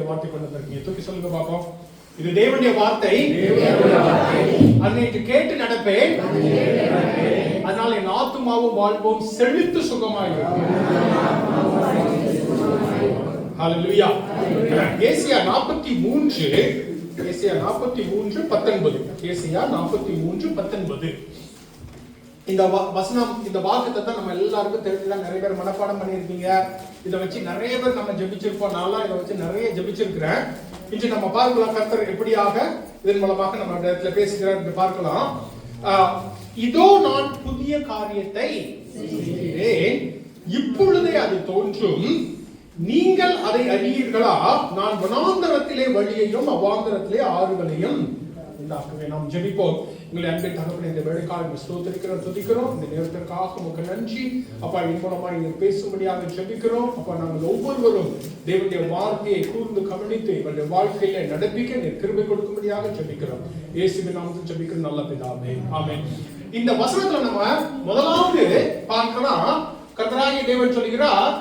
வார்த்தை கொண்டு வந்திருக்கீங்க. தூக்கி சொல்லுங்க பாப்போம். இது தேவனுடைய வார்த்தை. அதை கேட்டு நடப்பேன், அதனால் என் ஆத்துமாவும் வாழ்வும் செழித்து சுகமாயிருக்கும். ஹல்லேலூயா. ஏசாயா 43:19. இந்த வசனம், இந்த வாக்குத்தத்தம் நம்ம எல்லாருக்கும் தெரிஞ்சுதான். நிறைய பேர் மனப்பாடம் பண்ணியிருக்கீங்க. இதை வச்சு நிறைய பேர் நம்ம ஜெபிச்சிருப்போம். நான்லாம் இதை வச்சு நிறைய ஜெபிச்சிருக்கிறேன். இன்று நம்ம பார்க்கலாம் கர்த்தர் எப்படியாக இதன் மூலமாக நம்ம இடத்துல பேசுகிறார் என்று பார்க்கலாம். இதோ நான் புதிய காரியத்தை செய்கிறேன், இப்பொழுதே அது தோன்றும், நீங்கள் அதை அறியீர்களா? நான் வனாந்தரத்திலே வழியையும் அவாந்தரத்திலே ஆறுகளையும் உண்டாக்குவேன். நாம் ஜெபிப்போம். உங்களை அன்பின் தகப்பனே, இந்த வேலைக்காக ஸ்தோத்திரிக்கிறோம், துதிக்கிறோம். இந்த நேரத்திற்காக உங்களுக்கு நன்றி அப்பா. இதன் மூலமா நீங்கள் பேசும்படியாக ஜெபிக்கிறோம் அப்பா. நாங்கள் ஒவ்வொருவரும் தேவனுடைய வார்த்தையை கூர்ந்து கவனித்து எங்களுடைய வாழ்க்கையில நடப்பிக்க நீர் கிருபை கொடுக்கும்படியாக ஜெபிக்கிறோம். இயேசுவின் நாமத்தில் ஜெபிக்கிறோம் நல்ல பிதாவே, ஆமென். இந்த வசனத்துல நம்ம முதலாவது பார்க்கலாம், கர்த்தராகிய தேவன் சொல்கிறார்,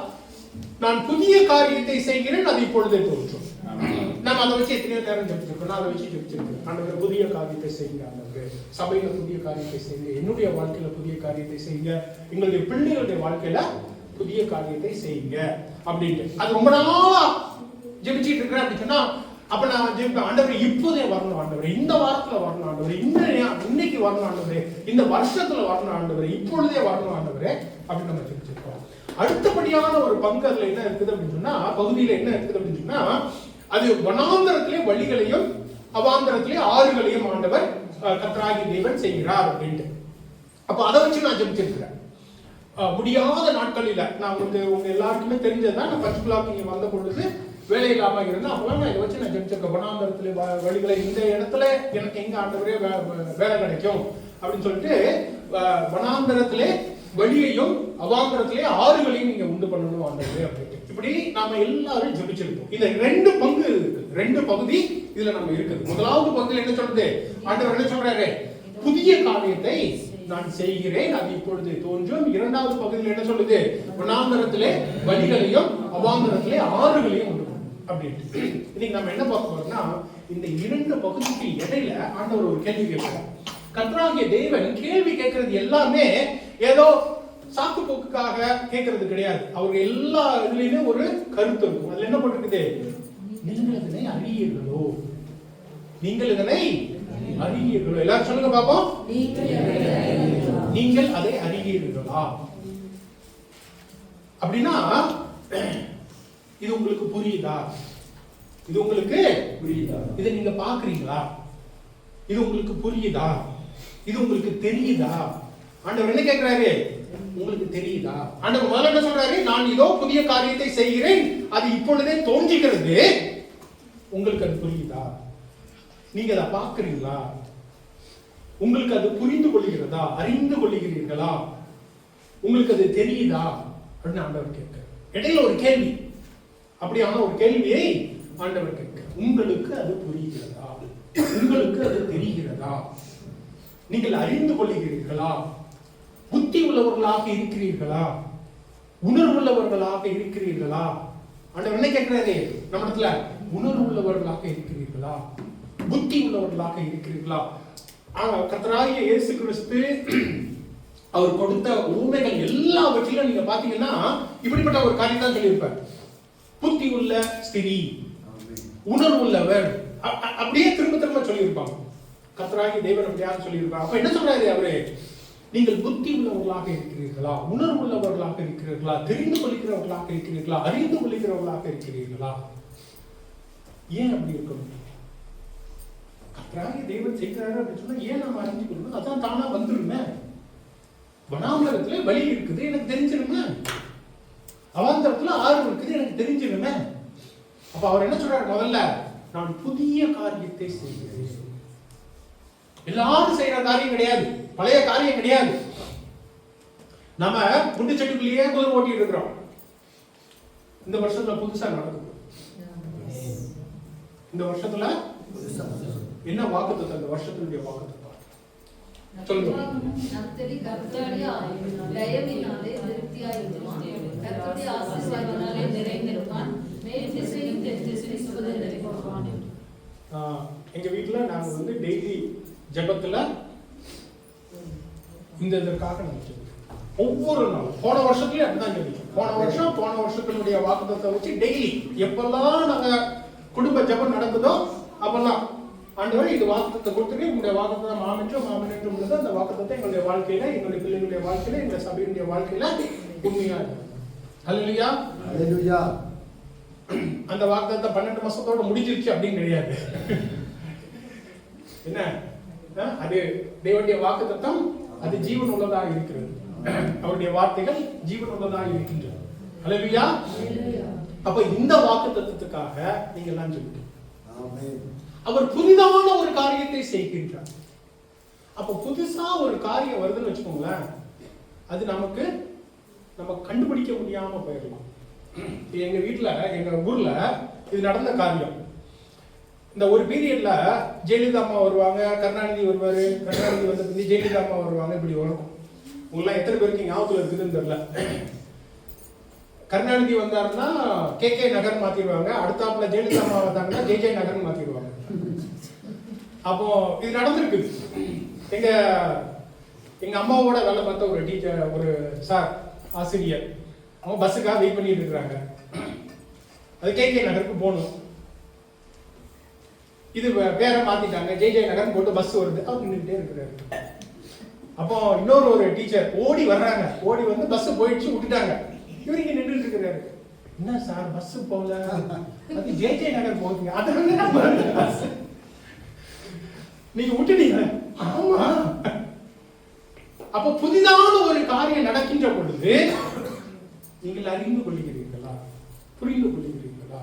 நான் புதிய காரியத்தை செய்கிறேன், அது இப்பொழுதே தோன்றும். நம்ம அதை வச்சு எத்தனையோ நேரம் ஜெபிச்சிருக்கோம். அதை வச்சு ஜெபிச்சிருக்கோம். ஆண்டவரே புதிய காரியத்தை செய்யுங்க, ஆண்டவரே சபையில புதிய காரியத்தை செய்யுங்க, என்னுடைய வாழ்க்கையில புதிய காரியத்தை செய்யுங்க, எங்களுடைய பிள்ளைகளுடைய வாழ்க்கையில புதிய காரியத்தை செய்யுங்க அப்படின்ட்டு. அது ரொம்ப நாளா ஜெபிச்சிட்டு இருக்கிறேன் அப்படின்னு சொன்னா, அப்ப நான் ஜெபிப்பேன், ஆண்டவரே இப்போதே வரணும், ஆண்டவரே இந்த வாரத்துல வரணும், ஆண்டவரே இன்னைக்கு வரணும், ஆண்டவரே இந்த வருஷத்துல வரணும், ஆண்டவரே இப்பொழுதே வரணும், ஆண்டவரே அப்படின்னு நம்ம ஜெபிச்சிருக்கோம். அடுத்தபடியான ஒரு பங்கு அதுல என்ன இருக்குது அப்படின்னு சொன்னா, பகுதியில என்ன இருக்குது அப்படின்னு சொன்னா, அது வனாந்தரத்திலே வழிகளையும் அவாந்தரத்திலே ஆறுகளையும் ஆண்டவர் கர்த்தராகிய தேவன் செய்கிறார் அப்படின்ட்டு. அப்ப அதை வச்சு நான் ஜெபிச்சிருக்கிறேன். முடியாத நாட்களில நான் உங்க எல்லாருக்குமே தெரிஞ்சதுதான். நான் ஃபர்ஸ்ட் பிளாக் இங்க வந்த பொழுது வேலை இல்லாம இருந்தேன். அப்பெல்லாம் நான் இதை வச்சு நான் ஜெபிச்சிருக்கேன். வனாந்தரத்திலே வழிகளை, இந்த இடத்துல எனக்கு எங்க ஆண்டவரே வேலை கிடைக்கும் அப்படின்னு சொல்லிட்டு வனாந்தரத்திலே வழியையும் அவாந்தரத்திலே ஆறுகளையும் நீங்க உண்டு பண்ணணும் ஆண்டவரே அப்படின்ட்டு. இப்படி நாம எல்லாரும் ஜெபிச்சிருக்கோம். இந்த ரெண்டு பங்கு இருக்கு, ரெண்டு பகுதி இதுல நம்ம இருக்குது. முதலாவது பகுதியில் என்ன சொல்றது, ஆண்டவர் என்ன சொல்றாரு, புதிய காரியத்தை நான் செய்கிறேன், அது இப்பொழுது தோன்றும். இரண்டாவது பகுதியில் என்ன சொல்லுது, வனாந்தரத்திலே வழிகளையும் அவாந்தரத்திலே ஆறுகளையும் உண்டு அப்படின்ட்டு. இன்னைக்கு நம்ம என்ன பார்க்க போறோம்னா, இந்த இரண்டு பகுதிக்கு இடையில ஆண்டவர் ஒரு கேள்வி கேட்கிறார். கர்த்தராகிய தேவன் கேள்வி கேட்கறது எல்லாமே ஏதோ சாக்கு போக்குக்காக கேட்கறது கிடையாது. அவங்க எல்லா இதுலயுமே ஒரு கருத்து இருக்கும். அதுல என்ன போட்டிருக்குது, நீங்கள் இதனை அறியீர்களோ, நீங்கள் இதனை அறியீர்களோ. எல்லாரும் சொல்லுங்க பாப்போம், நீங்கள் அதை அறியீர்களா அப்படின்னா, இது உங்களுக்கு புரியுதா? இது உங்களுக்கு புரியுதா? இதை நீங்க பாக்குறீங்களா? இது உங்களுக்கு புரியுதா? இது உங்களுக்கு தெரியுதா? ஆண்டவர் என்ன கேட்கிறாரு, உங்களுக்கு தெரியுதா? ஆண்டவர் முதல்ல என்ன சொல்றாரு, நான் இதோ புதிய காரியத்தை செய்கிறேன், அது இப்பொழுதே தோன்றுகிறது, உங்களுக்கு அது புரியுதா? நீங்க அதை பார்க்கிறீங்களா? உங்களுக்கு அது புரிந்து கொள்கிறதா? அறிந்து கொள்கிறீர்களா? உங்களுக்கு அது தெரியுதா அப்படின்னு ஆண்டவர் கேட்க. இடையில ஒரு கேள்வி, அப்படியான ஒரு கேள்வியை ஆண்டவர் கேட்க. உங்களுக்கு அது புரிகிறதா? உங்களுக்கு அது தெரிகிறதா? நீங்கள் அறிந்து கொள்கிறீர்களா? புத்தி உள்ளவர்களாக இருக்கிறீர்களா? உணர்வுள்ளவர்களாக இருக்கிறீர்களா? ஆண்டவர் என்ன கேட்கிறாரு நம்ம இடத்துல, உணர்வுள்ளவர்களாக இருக்கிறீர்களா? புத்தி உள்ளவர்களாக இருக்கிறீர்களா? கர்த்தராகிய இயேசு கிறிஸ்து அவர் கொடுத்த உண்மைகள் எல்லாவற்றிலும் நீங்க பாத்தீங்கன்னா இப்படிப்பட்ட ஒரு காரியம் தான் சொல்லியிருப்பார். புத்தி உள்ள ஸ்திரீ, உணர்வுள்ளவர், அப்படியே திரும்ப திரும்ப சொல்லியிருப்பாங்க. கர்த்தராகிய தேவன் அப்படியாக சொல்லியிருப்பாங்க. அப்ப என்ன சொல்றாரு அவரு, நீங்கள் புத்தி உள்ளவர்களாக இருக்கிறீர்களா? உணர்வுள்ளவர்களாக இருக்கிறீர்களா? தெரிந்து கொள்கிறவர்களாக இருக்கிறீர்களா? அறிந்து கொள்கிறவர்களாக இருக்கிறீர்களா? ஏன் அப்படி இருக்கணும்? கர்த்தராகிய தேவன் செய்கிறாரு அப்படின்னு சொன்னா ஏன் நம்ம அறிஞ்சு கொள்ளணும்? அதான் தானா வந்துருமே. வனாந்தரத்துல வழி இருக்குது, எனக்கு தெரிஞ்சிருமே. அவாந்தரத்துல ஆறு இருக்குது, எனக்கு தெரிஞ்சிருமே. அப்ப அவர் என்ன சொல்றாரு, முதல்ல நான் புதிய காரியத்தை செய்கிறேன். எல்லாரும் செய்யற காரியம் கிடையாது, பழைய காரியம் கிடையாது. நம்ம குண்டு செட்டுக்குள்ளேயே குதிரை ஓட்டிட்டு இருக்கிறோம். இந்த வருஷத்துல புதுசா நடக்குது. இந்த வருஷத்துல என்ன வாக்குத்தத்தம், இந்த வருஷத்துடைய வாக்குத்தத்தம் சொல்லுங்க. நப்தலி கர்த்தருடைய தயவினாலே திருப்தியாயிருப்பான், கர்த்தருடைய ஆசீர்வாதத்தினாலே நிறைந்திருப்பான், மேல் திசையும் தென் திசையும் எங்க வீட்டுல நாங்க வந்து டெய்லி ஜெபத்துல இந்த இதற்காக நம்ம ஜெபிக்கிறோம். ஒவ்வொரு நாளும் போன வருஷத்துலயும் அப்படிதான் ஜெபிச்சோம். போன வருஷத்தினுடைய வாக்குத்தத்தத்தை வச்சு டெய்லி எப்பெல்லாம் நாங்க குடும்ப ஜெபம் நடக்குதோ அப்பெல்லாம் ஆண்டவரே இது வாக்குத்தத்தை கொடுத்துட்டு உங்களுடைய வாக்குத்தத்தை மாமென்றும் உள்ளது. அந்த வாக்குத்தத்தை எங்களுடைய வாழ்க்கையில, எங்களுடைய பிள்ளைகளுடைய வாழ்க்கையில, எங்களுடைய சபையினுடைய வாழ்க்கையில உண்மையா இருக்கு. ஹல்லேலூயா. ஹல்லேலூயா. அந்த வாக்குத்தத்தை 12 மாசத்தோட முடிஞ்சிருச்சு அப்படின்னு கிடையாது. என்ன அது தேவனுடைய வாக்குத்தத்தம், அது ஜீவன் உள்ளதா இருக்கிறது. அவருடைய வார்த்தைகள் ஜீவன் உள்ளதா இருக்கின்றன. ஹல்லேலூயா. அப்ப இந்த வாக்குத்தத்தத்துக்காக நீங்க எல்லாம் சொல்லுங்க. ஆமென். அவர் புதிதான ஒரு காரியத்தை செய்கின்றார். அப்ப புதுசா ஒரு காரியம் வருதுன்னு வச்சுக்கோங்களேன், அது நம்ம கண்டுபிடிக்க முடியாம போயிடலாம். எங்க வீட்டுல, எங்க ஊர்ல இது நடந்த காரியம். இந்த ஒரு பீரியட்ல ஜெயலலிதா அம்மா வருவாங்க, கருணாநிதி வருவாரு, கருணாநிதி வந்த பிந்தி ஜெயலலிதா அம்மா வருவாங்க, இப்படி வரும். உங்களெல்லாம் எத்தனை பேருக்கு ஞாபகத்துல இருக்குதுன்னு தெரியல. கருணாநிதி வந்தாருன்னா KK நகர் மாத்திடுவாங்க, அடுத்தாப்புல ஜெயலலிதா அம்மா வந்தாங்கன்னா JJ நகர் மாத்திடுவாங்க. அப்போ இது நடந்திருக்கு. எங்க அம்மாவோட வேலை பார்த்த ஒரு டீச்சர், ஒரு சார் ஆசிரியர், அவங்க பஸ்ஸுக்காக வெயிட் பண்ணிட்டு இருக்காங்க. அது KK நகருக்கு போகணும். இது பேரை மாத்திட்டாங்க, JJ நகர் போட்டு பஸ் வருது, அவர் நின்றுட்டே இருக்கிறாரு. அப்போ இன்னொரு டீச்சர் ஓடி வர்றாங்க, ஓடி வந்து பஸ் போயிடுச்சு விட்டுட்டாங்க, இவர் இங்க நின்றுட்டு இருக்கிறாரு. என்ன சார் பஸ் போகல, அது JJ நகர் போகுதுங்க, அது நீங்க விட்டுட்டீங்க. ஆமா. அப்ப புதிதான ஒரு காரியம் நடக்கின்ற பொழுது நீங்கள் அறிந்து கொள்கிறீர்களா, புரிந்து கொள்கிறீர்களா?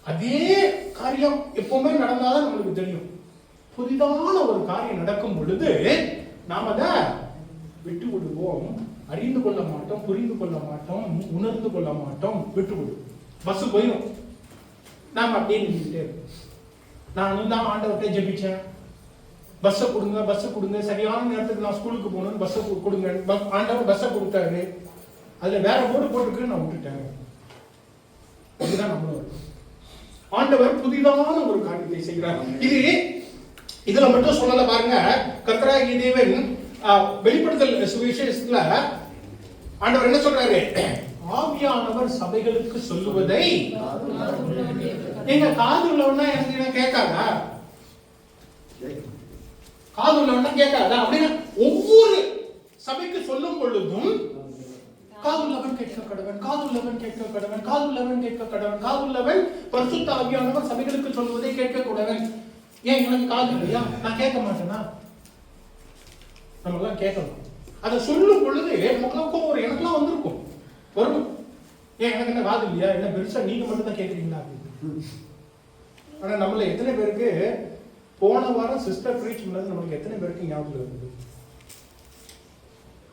அதே காரியம் எப்பவுமே நடந்தாதான் நம்மளுக்கு தெரியும். புதிதான ஒரு காரியம் நடக்கும் பொழுது நாம் அதை விட்டு விடுவோம், அறிந்து கொள்ள மாட்டோம், புரிந்து கொள்ள மாட்டோம், உணர்ந்து கொள்ள மாட்டோம், விட்டு விடுவோம். பஸ் போயிடும், நாம் அப்படியே நின்றுட்டே இருக்கோம். நான் தான் ஆண்டவர்கிட்ட ஜெபிச்சேன், பஸ்ஸை கொடுங்க, சரியான நேரத்துக்கு நான் ஸ்கூலுக்கு போகணும், பஸ்ஸை கொடுங்க. ஆண்டவர் பஸ்ஸை கொடுத்தாரு, அதுல வேற போர்டு போட்டுருக்கு, நான் விட்டுட்டேன். இதுதான் நம்மளும். ஆண்டவர் புதிதான ஒரு காரியத்தை செய்கிறார். இதுல மட்டும் சொல்லல பாருங்க. கர்த்தராகிய தேவன் வெளிப்படுத்தல் சுவிசேஷத்துல ஆண்டவர் என்ன சொல்றாரு? ஆவியானவர் சபைகளுக்கு சொல்லுவதை எங்க காது உள்ளவனா எனக்கு கேட்காதா? காது உள்ளவனா கேட்காதா? அப்படின்னா ஒவ்வொரு சபைக்கு சொல்லும் பொழுதும் காதுள்ளவன் கேட்க கடவன், காதுள்ளவன் கேட்க கடவன், காதுள்ளவன் கேட்க கடவன், காதுள்ளவன் பரிசுத்த ஆவியானவர் சபைகளுக்கு சொல்வதை கேட்க கூடவன். ஏன் எனக்கு காது இல்லையா? நான் கேட்க மாட்டேனா? நம்ம எல்லாம் கேட்கணும். அதை சொல்லும் பொழுது நமக்கு ஒரு எனக்குலாம் வந்திருக்கும், வரும். ஏன் எனக்கு என்ன காது இல்லையா, என்ன பெருசா நீங்க மட்டும் தான் கேட்குறீங்களா? ஆனா நம்மள எத்தனை பேருக்கு போன வாரம் சிஸ்டர் ப்ரீச் பண்ணது நம்மளுக்கு எத்தனை பேருக்கு ஞாபகம் இருக்குது?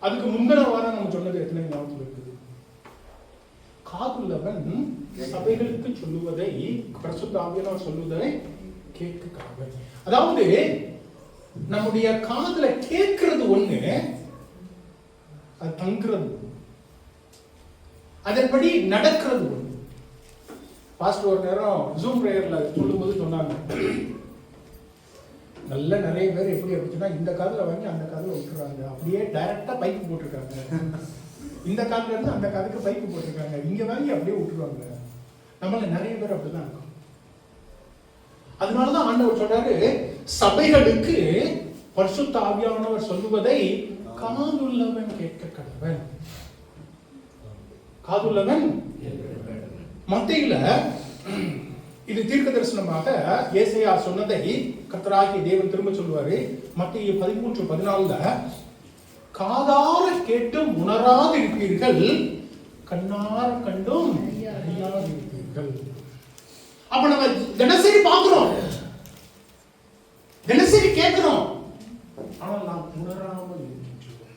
அதுக்கு முந்தின வாரம் நம்ம சொன்னது எத்தனை ஞாபகம் இருக்குது? காதுள்ளவன் சபைகளுக்கு சொல்லுவதை, பரிசுத்த ஆவியானவர் சொல்லுவதை கேட்க. அதாவது நம்முடைய காதுல கேட்கிறது ஒண்ணு, அது தங்குறது, அதன்படி நடக்கிறது ஒண்ணு. பாஸ்டர் ஒரு நேரம் ஜூம் பிரேயர்ல சொல்லும்போது சொன்னாங்க, நல்ல நிறைய பேர் எப்படி அப்படின்னா இந்த காதுல வாங்கி அந்த காதுல விட்டுறாங்க, அப்படியே டைரக்டா பைப்பு போட்டிருக்காங்க. இந்த காதுல இருந்து அந்த காதுக்கு பைப்பு போட்டிருக்காங்க, இங்க வாங்கி அப்படியே விட்டுருவாங்க. நம்மள நிறைய பேர் அப்படிதான் இருக்கும். அதனாலதான் ஆண்டவர் சொல்றாரு, சபைகளுக்கு பரிசுத்த ஆவியானவர் சொல்லுவதை காதுள்ளவன் கேட்க கடவன். காதுள்ளவன். மத்தேயுல இது தீர்க்க தரிசனமாக ஏசாயா சொன்னதை கர்த்தராகிய தேவன் திரும்ப சொல்லுவாரு. மத்தேயு 13:14 காதார கேட்டும் உணராது இருப்பீர்கள், கண்ணார கண்டும் அறியாது இருப்பீர்கள். அப்ப நம்ம தினசரி பார்க்கிறோம், தினசரி கேட்கிறோம், ஆனால் நாம் உணராமல் இருக்கின்றோம்,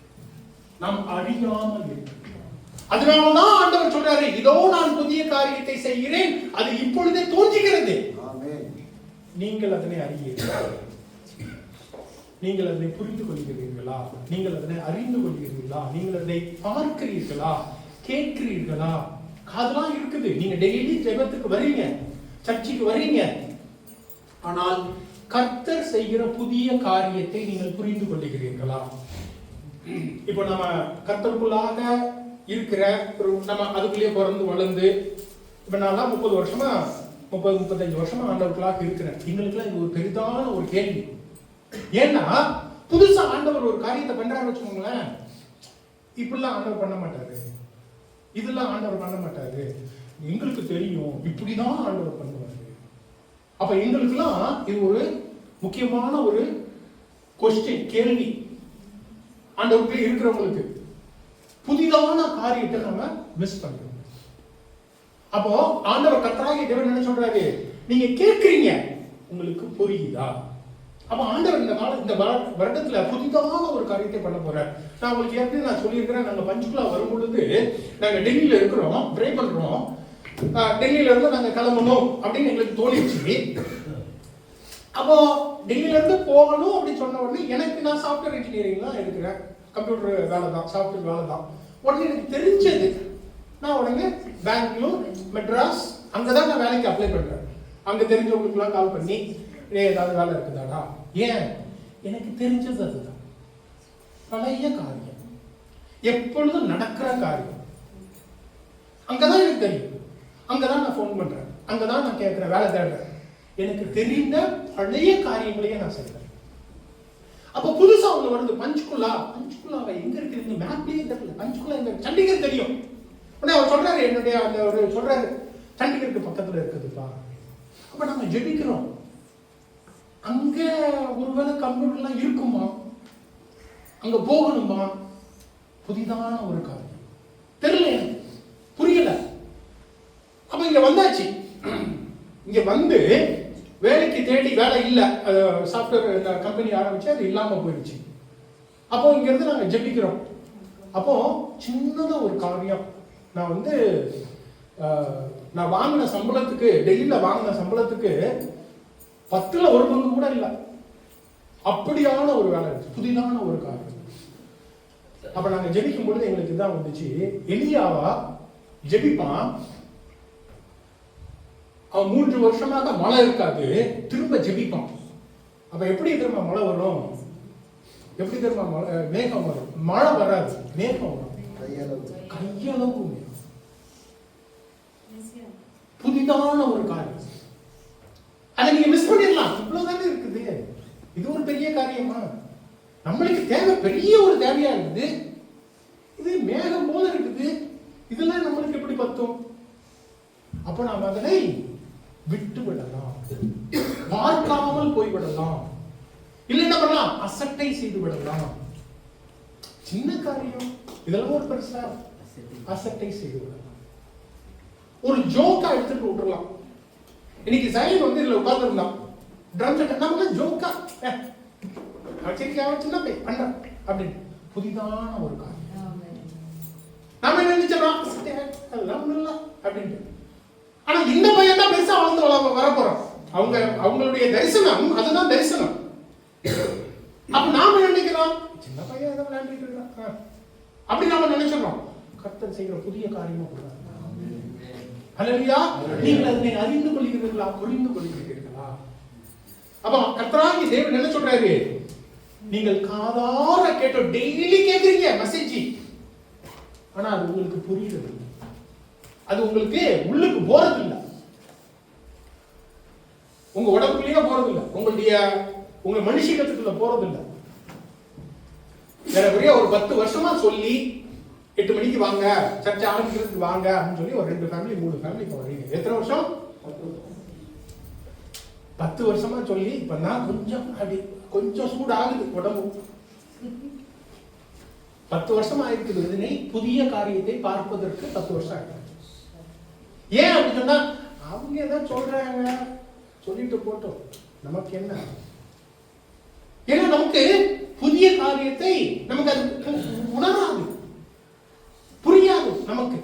நாம் அறியாமல் இருக்கின்றோம். அதனாலதான் ஆண்டவர் சொல்றாரு, இதோ நான் புதிய காரியத்தை செய்கிறேன், அது இப்பொழுதே தோன்றுகிறது, நீங்கள் அதனை அறியீர்கள். நீங்கள் அதனை புரிந்து கொள்கிறீர்களா? நீங்கள் அதனை அறிந்து கொள்கிறீர்களா? நீங்கள் அதை பார்க்கிறீர்களா? கேட்கிறீர்களா? காதெல்லாம் இருக்குது. நீங்க டெய்லி ஜெபத்துக்கு வரீங்க, சர்ச்சுக்கு வரீங்க, ஆனால் கர்த்தர் செய்கிற புதிய காரியத்தை நீங்கள் புரிந்து கொள்ளுகிறீர்களா? இப்போ நம்ம கர்த்தருக்குள்ளாக இருக்கிற நம்ம அதுக்குள்ளேயே பிறந்து வளர்ந்து இப்ப நான் 30 வருஷமா 35 வருஷமா ஆண்டவருக்குள்ளாக இருக்கிறேன். எங்களுக்குலாம் இது ஒரு பெரிதான ஒரு கேள்வி. ஏன்னா புதுசா ஆண்டவர் ஒரு காரியத்தை பண்றாரு வச்சுக்கோங்களேன், இப்படிலாம் ஆண்டவர் பண்ண மாட்டாரு, இதெல்லாம் ஆண்டவர் பண்ண மாட்டாரு, எங்களுக்கு தெரியும் இப்படிதான் ஆண்டவர் பண்ணுவாரு. அப்ப எங்களுக்குலாம் இது ஒரு முக்கியமான ஒரு கொஸ்டின், கேள்வி. ஆண்டவருக்கு இருக்கிறவங்களுக்கு புதிதான காரியத்தை நம்ம மிஸ் பண்றோம். அப்போ ஆண்டவர் கர்த்தராகிய தேவன் என்ன சொல்றாரு, நீங்க கேட்கிறீங்க, உங்களுக்கு புரியுதா? அப்ப ஆண்டவர் இந்த வருடத்துல புதிதான ஒரு காரியத்தை பண்ண போறார். நான் உங்களுக்கு ஏற்கனவே நான் சொல்லியிருக்கிறேன், நாங்க பஞ்சுகுலா வரும் பொழுது நாங்க டெல்லியில இருக்கிறோம், ப்ரே பண்றோம். டெல்லியில இருந்து நாங்க கிளம்பணும் அப்படின்னு எங்களுக்கு தோணிடுச்சு. அப்போ டெல்லியில இருந்து போகணும் அப்படின்னு சொன்ன உடனே எனக்கு நான் சாஃப்ட்வேர் இன்ஜினியரிங் தான் இருக்கிறேன், கம்ப்யூட்டர் வேலை தான், சாஃப்ட்வேர் வேலை தான். உடனே எனக்கு தெரிஞ்சது, நான் உடனே பெங்களூர், மெட்ராஸ் அங்கதான் நான் வேலைக்கு அப்ளை பண்றேன். அங்க தெரிஞ்சவங்களுக்குலாம் கால் பண்ணி ஏதாவது வேலை இருக்குதாடா? ஏன்? எனக்கு தெரிஞ்சது அதுதான், பழைய காரியம், எப்பொழுதும் நடக்கிற காரியம். அங்கதான் எனக்கு தெரியும், அங்கதான் நான் ஃபோன் பண்றேன், அங்கதான் நான் கேட்கிறேன், வேலை தேடுறேன். எனக்கு தெரிந்த பழைய காரியங்களையே நான் செய்றேன். அப்ப புதுசா ஒண்ணு வருது, பஞ்சுகுலாவை எங்க இருக்கு மேப்லயே தெரியல. பஞ்சுகுலா எங்க? சண்டிகர் தெரியும். உடனே அவர் சொல்றாரு, என்னுடைய அந்த ஒரு சொல்றாரு, சண்டிகருக்கு பக்கத்துல இருக்குதுப்பா. அப்ப நம்ம ஜெபிக்கிறோம், அங்க ஒருவேளை கம்ப்யூட்டர்லாம் இருக்குமா, அங்க போகணுமா? புதிதான ஒரு காரியம் தெரியல, எனக்கு புரியல. அப்ப இங்க வந்தாச்சு, இங்க வந்து வேலைக்கு தேடி வேலை இல்ல, சாஃப்ட்வேர் கம்பெனி ஆரம்பிச்சு அது இல்லாம போயிடுச்சு. அப்போ இங்க இருந்து நாங்க ஜெபிக்கிறோம். அப்போ சின்னதா ஒரு காரியம், நான் வந்து நான் வாங்கின சம்பளத்துக்கு, டெல்லியில வாங்கின சம்பளத்துக்கு 10ல் 1 பங்கு கூட இல்லை, அப்படியான ஒரு வேலை இருந்துச்சு, புதிதான ஒரு காரியம். அப்ப நாங்க ஜெபிக்கும் பொழுது எங்களுக்கு தான் வந்துச்சு, எலியாவா ஜெபிப்பான், அவன் 3 வருஷமாக மழை இருக்காது, திரும்ப ஜெபிப்பான். அப்ப எப்படி திரும்ப மழை வரும்? எப்படி திரும்ப மேகம் வரும்? மழை வராது, மேகம் வரும், கையளவு. புதிதான ஒரு காரியம், அதை நீங்க மிஸ் பண்ணிடலாம். இவ்வளவுதானே இருக்குது, இது ஒரு பெரிய காரியமா? நம்மளுக்கு தேவை பெரிய ஒரு தேவையா இருக்குது, இது மேகம் போல இருக்குது, இதெல்லாம் நம்மளுக்கு எப்படி பத்தும்? அப்ப நாம் அதனை விட்டு விடலாம், பார்க்காமல் போய்விடலாம், இல்லை என்ன பண்ணலாம், அசட்டை செய்து விடலாம். சின்ன காரியம், இதெல்லாம் ஒரு பெருசா? அசட்டை செய்து விடலாம், ஒரு ஜோக்கா எடுத்துட்டு விட்டுறலாம். இன்னைக்கு சைன் வந்து இதுல உட்கார்ந்து இருந்தான், ட்ரம் செட், நம்ம ஜோக்கா சின்ன பை பண்ண அப்படின்னு. புதிதான ஒரு காரியம் நாம என்ன நினைச்சோம், அதெல்லாம் ஒண்ணும் இல்ல அப்படின்ட்டு. ஆனா இந்த பையன் தான் பெருசா வளர்ந்து வரப்போறோம், அவங்களுடைய தரிசனம் அதுதான் தரிசனம். அப்ப நாம நினைக்கிறோம், சின்ன பையன் ஏதோ விளையாண்டுட்டு இருக்கான் அப்படி நாம நினைச்சிடறோம். கர்த்தர் செய்கிற புதிய காரியமா கூட அல்லேலூயா. நீங்கள் அதனை அறிந்து கொள்கிறீர்களா, புரிந்து கொள்கிறீர்களா? அப்ப கர்த்தராகிய தேவன் என்ன சொல்றாரு, நீங்கள் காதார கேட்டோ, டெய்லி கேட்கிறீங்க மெசேஜ், ஆனா அது உங்களுக்கு புரியுது, அது உங்களுக்கு உள்ளுக்கு போறது இல்லை, உங்க உடம்புலயே போறது இல்லை, உங்க மனுஷத்துக்குள்ள போறது இல்லை. வேற ஒரு 10 வருஷமா சொல்லி 8 மணிக்கு வாங்க, சர்ச்சை ஆரம்பிக்கிறதுக்கு வாங்க அப்படின்னு சொல்லி ஒரு 2 ஃபேமிலி 3 ஃபேமிலி இப்போ வரீங்க. எத்தனை வருஷம்? 10 வருஷமா சொல்லி இப்ப நான் கொஞ்சம் சூடாகுது உடம்பு. 10 வருஷம் ஆயிருக்குது. இதனை புதிய காரியத்தை பார்ப்பதற்கு 10 வருஷம் ஆயிருக்கு. ஏன் அப்படின்னு சொன்னா, அவங்க ஏதாவது சொல்றாங்க, சொல்லிட்டு போட்டோம், நமக்கு என்ன? ஏன்னா நமக்கு புதிய காரியத்தை நமக்கு அது உணராது, புரியாது நமக்கு.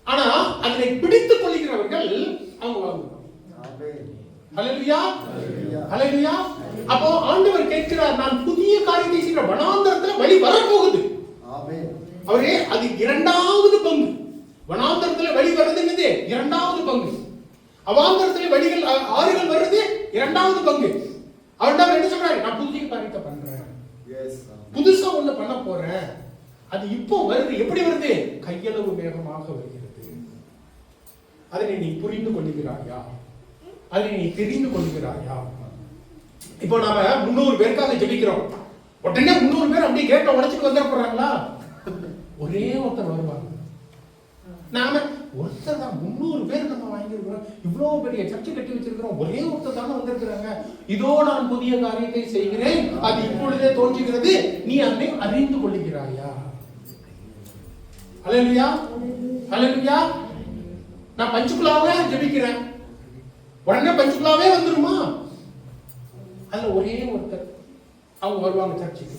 ஆனா அதனை பிடித்துக் கொள்கிறவர்கள் அவங்க வாழ்வாங்க. ஹல்லேலூயா, ஹல்லேலூயா. அப்போ ஆண்டவர் கேட்கிறார், நான் புதிய காரியத்தை செய்கிற வனாந்தரத்துல வழி வரப்போகுது. அவரே அது 2வது பங்கு. வனாந்தரத்துல வழி வருதுங்கிறது 2வது பங்கு. அவாந்தரத்திலே வழிகள் ஆறுகள் வருது இரண்டாவது பங்கு. அவன் என்ன சொல்றாரு? நான் புதிய காரியத்தை பண்றேன், புதுசா ஒண்ணு பண்ண போறேன். அது இப்போ வருது. எப்படி வருது? கையளவு வேகமாக வருகிறது. அதனை நீ புரிந்து கொள்கிறாயா? அதனை நீ தெரிந்து கொள்கிறாயா? இப்போ நாம 300 பேருக்காக ஜெபிக்கிறோம். உடனே 300 பேர் அப்படியே கேட்ட உடைச்சிட்டு வந்துட போறாங்களா? ஒரே ஒருத்தர் வருவாங்க. நாம ஒருத்தர் தான் 300 பேர் நம்ம வாங்கியிருக்கிறோம். இவ்வளவு பெரிய சர்ச்சை கட்டி வச்சிருக்கிறோம். ஒரே ஒருத்தர் தானே வந்திருக்கிறாங்க. இதோ நான் புதிய காரியத்தை செய்கிறேன், அது இப்பொழுதே தோன்றுகிறது, நீ அதை அறிந்து கொள்கிறாயா? ஹல்லேலூயா, ஹல்லேலூயா. நான் பஞ்சுக்குலாவே ஜெபிக்கிறேன், உடனே பஞ்சுக்குலாவே வந்துருமா? அதுல ஒரே ஒருத்தர் அவங்க வருவாங்க சர்ச்சைக்கு.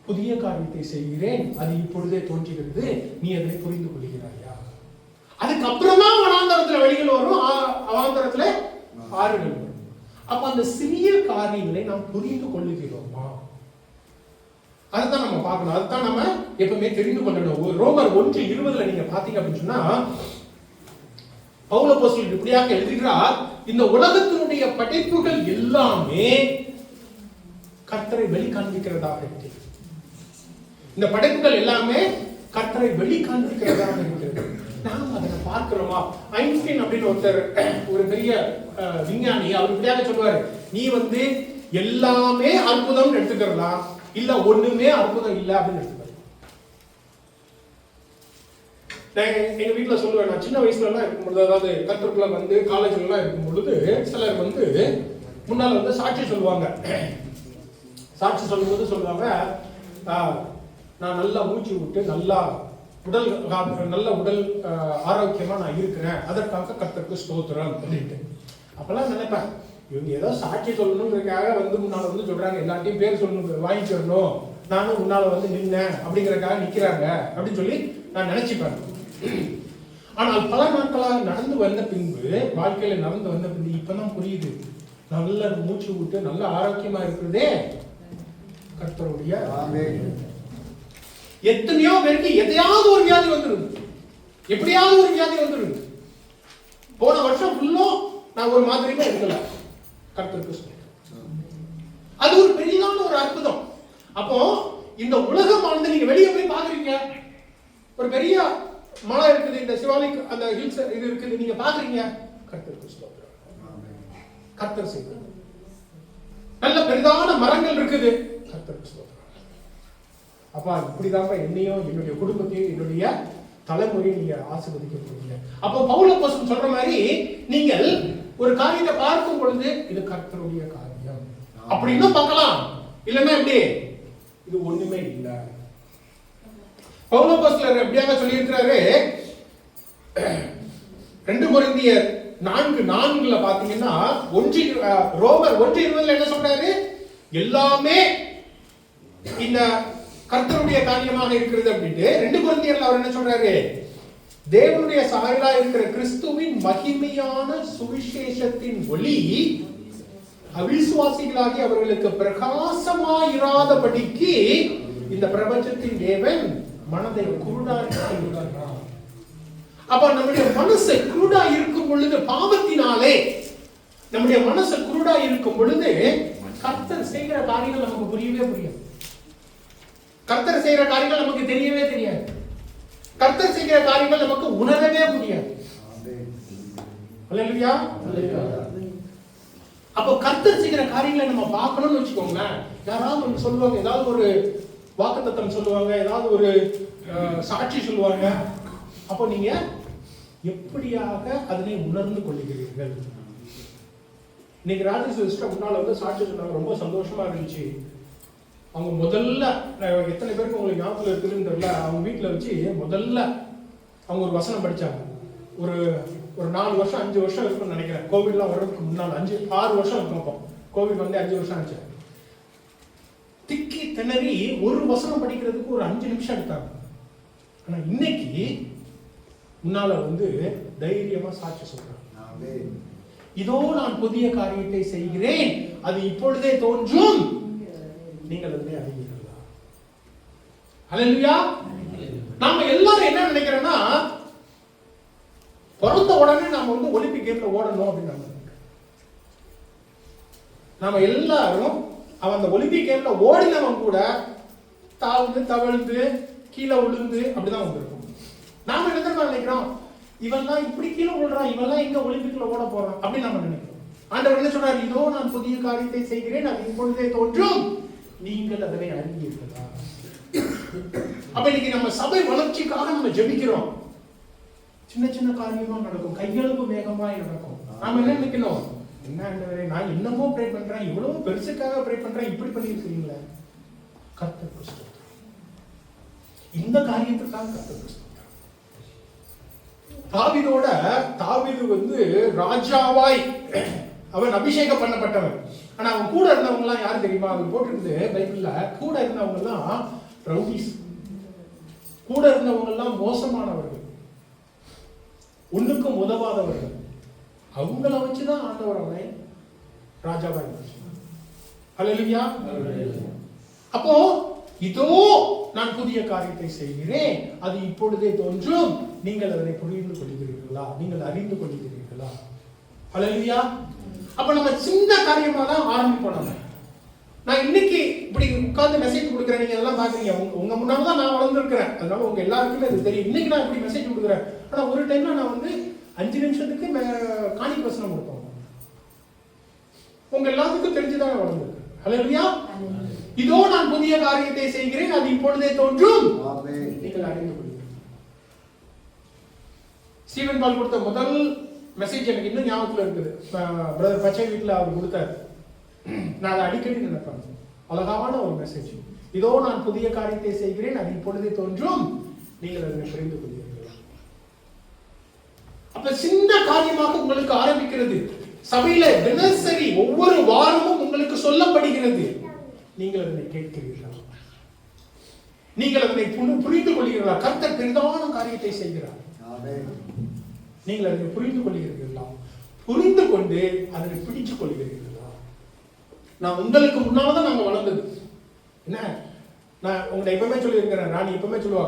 புதிய காரியத்தை செய்கிறேன், அது இப்பொழுதே தோன்றுகிறது, நீ அதை புரிந்து கொள்கிறாயா? அதுக்கப்புறமா வனாந்தரத்துல வழிகள் வரும், அவாந்தரத்துல ஆறுகள் வரும். அப்ப அந்த சிறிய காரியங்களை நாம் புரிந்து கொள்ளுகிறோமா? அதுதான் நம்ம பார்க்கணும். அதுதான் நம்ம எப்பவுமே தெரிந்து கொள்ளணும். ரோமர் 1:20 நீங்க பாத்தீங்க அப்படின்னு சொன்னா, பவுல் அப்போஸ்தலன் இப்படியாக எழுதுகிறார், இந்த உலகத்தினுடைய படைப்புகள் எல்லாமே கர்த்தரை வெளி காண்பிக்கிறதாக இருக்கு. இந்த படைப்புகள் எல்லாமே கர்த்தரை வெளி காண்பிக்கிறதாக இருக்கிறது. நாம் அதை பார்க்கிறோமா? ஐன்ஸ்டீன் அப்படின்னு ஒருத்தர், ஒரு பெரிய விஞ்ஞானி, அவர் இப்படியாக சொல்லுவாரு, நீ எல்லாமே அற்புதம் எடுத்துக்கிறதா, இல்ல ஒண்ணுமே அற்புதம் இல்ல அப்படின்னு எடுத்துக்கலாம். எங்க வீட்டுல சொல்லுவேன், நான் சின்ன வயசுல எல்லாம் இருக்கும் பொழுது, அதாவது கத்தருக்குள்ள காலேஜ்ல எல்லாம் இருக்கும் பொழுது, சிலர் முன்னால சாட்சி சொல்லுவாங்க. சாட்சி சொல்லும்போது சொல்லுவாங்க, நான் நல்லா மூச்சு விட்டு நல்ல உடல் ஆரோக்கியமா நான் இருக்கிறேன், அதற்காக கர்த்தருக்கு ஸ்தோத்திரம் அப்படின்ட்டு. அப்பெல்லாம் நினைப்பேன், இவங்க ஏதோ சாட்சி சொல்லணுங்கிறதுக்காக முன்னால சொல்றாங்க, எல்லாத்தையும் பேர் சொல்லணும், வாங்கிட்டு வரணும், நானும் முன்னால நின்னேன் அப்படிங்கறதுக்காக நிக்கிறாங்க அப்படின்னு சொல்லி நான் நினைச்சுப்பேன். ஆனால் பல நாட்களாக நடந்து வந்த பின்பு, வாழ்க்கையில நடந்து வந்த பின்பு இப்பதான் புரியுது, நல்ல மூச்சு விட்டு நல்ல ஆரோக்கியமா இருக்கிறதே கர்த்தருடைய. எத்தனையோ பேருக்கு எதையாவது ஒரு வியாதி வந்துருது, எப்படியாவது ஒரு வியாதி வந்துருது. போன வருஷம் ஃபுல்லா நான் ஒரு மாதிரியுமே இருக்கல, கர்த்தருக்கு அது ஒரு பெரியதான ஒரு அற்புதம். அப்போ இந்த உலகமானது, நீங்க வெளியே போய் பாக்குறீங்க, ஒரு பெரிய மலை இருக்குது, இந்த சிவாலிக் அந்த ஹில்ஸ் இது இருக்குது, நீங்க பாக்குறீங்க, கர்த்தருக்கு ஸ்தோத்திரம், கர்த்தர் செய்வார். நல்ல பெரிதான மரங்கள் இருக்குது, கர்த்தருக்கு ஸ்தோத்திரம். அப்பா இப்படிதான் என்னையும் என்னுடைய குடும்பத்தையும் என்னுடைய தலைமுறையை நீங்க ஆசீர்வதிக்க போறீங்க. அப்போ பவுல் அப்போஸ்தலன் சொல்ற மாதிரி, நீங்கள் ஒரு காரியத்தை பார்க்கும் பொழுது இது கர்த்தருடைய காரியம் அப்படின்னு பார்க்கலாம். இல்லன்னா எப்படி இது ஒண்ணுமே இல்ல. பவுல் அப்போஸ்தலர் எப்படியாக சொல்லி இருக்கிறாரு, 2 கொரிந்தியர் 4:4 பாத்தீங்கன்னா, ரோமர் 1:20 என்ன சொல்றாரு, எல்லாமே இந்த கர்த்தருடைய காரியமாக இருக்கிறது அப்படின்ட்டு. 2 கொரிந்தியர்ல அவர் என்ன சொல்றாரு, தேவனுடைய சாயலா இருக்கிற கிறிஸ்துவின் மகிமையான சுவிசேஷத்தின் ஒளி அவிசுவாசிகளாகி அவர்களுக்கு பிரகாசமாயிராதபடிக்கு இந்த பிரபஞ்சத்தின் தேவன் மனதை குருடாக்கிவிட்டார். அப்ப நம்முடைய மனசு குருடா இருக்கும் பொழுது, பாவத்தினாலே நம்முடைய மனசு குருடா இருக்கும் பொழுது, கர்த்தர் செய்கிற காரியங்கள் நமக்கு புரியவே புரியாது. கர்த்தர் செய்கிற காரியங்கள் நமக்கு தெரியவே தெரியாது. கர்த்தர் செய்கிற காரியங்கள் நமக்கு உணரவே முடியாது. ஹல்லேலூயா. அப்போ கர்த்தர் செய்கிற காரியங்களை நம்ம பார்க்கணும்னு வச்சுக்கோங்க. யாராவது சொல்லுவாங்க, ஏதாவது ஒரு வாக்குத்தத்தம் சொல்லுவாங்க, ஏதாவது ஒரு சாட்சி சொல்லுவாங்க. அப்போ நீங்க எப்படியாக அதனை உணர்ந்து கொள்ளுகிறீர்கள்? இன்னைக்கு ராஜேஷ் சிஸ்டர் முன்னால சாட்சி சொன்னாங்க, ரொம்ப சந்தோஷமா இருந்துச்சு. அவங்க முதல்ல, எத்தனை பேருக்கு உங்களுக்கு ஞாபகம் இருக்குதுன்னு தெரியல, அவங்க வீட்டில் வச்சு முதல்ல அவங்க ஒரு வசனம் படிச்சாங்க. ஒரு 4 வருஷம் 5 வருஷம் இருக்குன்னு நினைக்கிறேன், கோவிட்லாம் வர்றதுக்கு முன்னால் 5-6 வருஷம் இருக்கும். அப்போ கோவிட் 5 வருஷம் ஆச்சு. திக்கி திணறி ஒரு வசனம் படிக்கிறதுக்கு ஒரு 5 நிமிஷம் எடுத்தாங்க. ஆனா இன்னைக்கு முன்னால தைரியமா சாட்சி சொல்றாங்க, இதோ நான் புதிய காரியத்தை செய்கிறேன், அது இப்பொழுதே தோன்றும், நீங்கள் அதனை அறிவீர்களா? ஹல்லேலூயா. நாம எல்லாரும் என்ன நினைக்கிறோம்னா, பிறந்த உடனே நாம வந்து ஒலிம்பிக் கேம்ல ஓடணும் அப்படின்னு நாம எல்லாரும் அவன் அந்த ஒலிம்பிக் கேம்ல ஓடினவன் கூட தாழ்ந்து தவழ்ந்து கீழே விழுந்து அப்படிதான் வந்திருக்கும். நாம என்ன தெரியுமா நினைக்கிறோம், இவெல்லாம் இப்படி கீழே விழுறான், இவெல்லாம் எங்க ஒலிம்பிக்ல ஓட போறான் அப்படின்னு நாம நினைக்கிறோம். ஆண்டவர் என்ன சொல்றாரு, இதோ நான் புதிய காரியத்தை செய்கிறேன், அது இப்பொழுதே தோன்றும், நீங்கள் அதனை அறிவீர்களா? அப்ப இன்னைக்கு நம்ம சபை வளர்ச்சிக்காக நம்ம ஜெபிக்கிறோம். சின்ன சின்ன காரியமா நடக்கும், கையளவு வேகமாய் நடக்கும். நாம என்ன நினைக்கணும், என்ன ஆண்டவரே நான் என்னமோ ப்ரே பண்றேன், இவ்வளவு பெருசுக்காக ப்ரே பண்றேன், இப்படி பண்ணிருக்கீங்களே. கர்த்தருக்கு ஸ்தோத்திரம். இந்த காரியத்துக்காக கர்த்தருக்கு ஸ்தோத்திரம். தாவீது வந்து ராஜாவாய் அவன் அபிஷேகம் பண்ணப்பட்டவன். ஆனா அவன் கூட இருந்தவங்க எல்லாம் யாரு தெரியுமா? அவன் போட்டிருக்குது பைபிள்ல, கூட இருந்தவங்க எல்லாம் ரவுடிஸ், கூட இருந்தவங்க எல்லாம் மோசமானவர்கள், ஒண்ணுக்கும் உதவாதவர்கள். அவங்கள வச்சுதான் ஆண்டவர் அவனை ராஜாவாய் மாற்றினார். ஹல்லேலூயா. அப்போ இதோ நான் புதிய காரியத்தை செய்கிறேன், அது இப்பொழுதே தோன்றும், நீங்கள் அதனை புரிந்து கொள்கிறீர்களா? நீங்கள் அறிந்து கொள்கிறீர்களா? ஹல்லேலூயா. அப்ப நம்ம சின்ன காரியமா தான் ஆரம்பிப்போம். நான் இன்னைக்கு இப்படி உட்கார்ந்து மெசேஜ் கொடுக்குறேன், நீங்க அதெல்லாம் பாக்குறீங்க, உங்க முன்னால தான் நான் வளர்ந்துருக்கிறேன், அதனால உங்க எல்லாருக்குமே அது தெரியும். இன்னைக்கு நான் இப்படி மெசேஜ் கொடுக்குறேன், ஆனா ஒரு டைம்ல நான் வந்து 5 நிமிஷத்துக்கு காணிக்க வசனம் கொடுப்போம். உங்க எல்லாத்துக்கும் தெரிஞ்சுதான் வளர்ந்துருக்கேன். ஹல்லேலூயா. இதோ நான் புதிய காரியத்தை செய்கிறேன், அது இப்பொழுதே தோன்றும், நீங்கள் அறிந்து கொள்ளுங்கள். ஸ்டீவன் பால் கொடுத்த முதல் மெசேஜ் எனக்கு இன்னும் ஞாபகத்துல இருக்குது. பிரதர் பச்சை வீட்டுல அவர் கொடுத்தார். நான் அதை அடிக்கடி நினைப்பேன். அழகான ஒரு மெசேஜ். இதோ நான் புதிய காரியத்தை செய்கிறேன், அது இப்பொழுதே தோன்றும், நீங்கள் அதனை புரிந்து கொள்கிறீர்கள். அப்ப சின்ன காரியமாக உங்களுக்கு ஆரம்பிக்கிறது. சபையில தினசரி ஒவ்வொரு வாரமும் உங்களுக்கு சொல்லப்படுகிறது. நீங்கள் அதனை கேட்கிறீர்களா? நீங்கள் அதனை புரிந்து கொள்கிறீர்களா? கர்த்தர் பெரிதான காரியத்தை செய்கிறார். நீங்கள் அதனை புரிந்து கொள்கிறீர்களா? புரிந்து கொண்டு அதனை பிடிச்சு கொள்கிறீர்களா? நான் உங்களுக்கு முன்னால்தான் நாங்க வளர்ந்தது. என்ன, நான் உங்களை எப்பவுமே சொல்லியிருக்கிறேன், ராணி எப்பவுமே சொல்லுவா,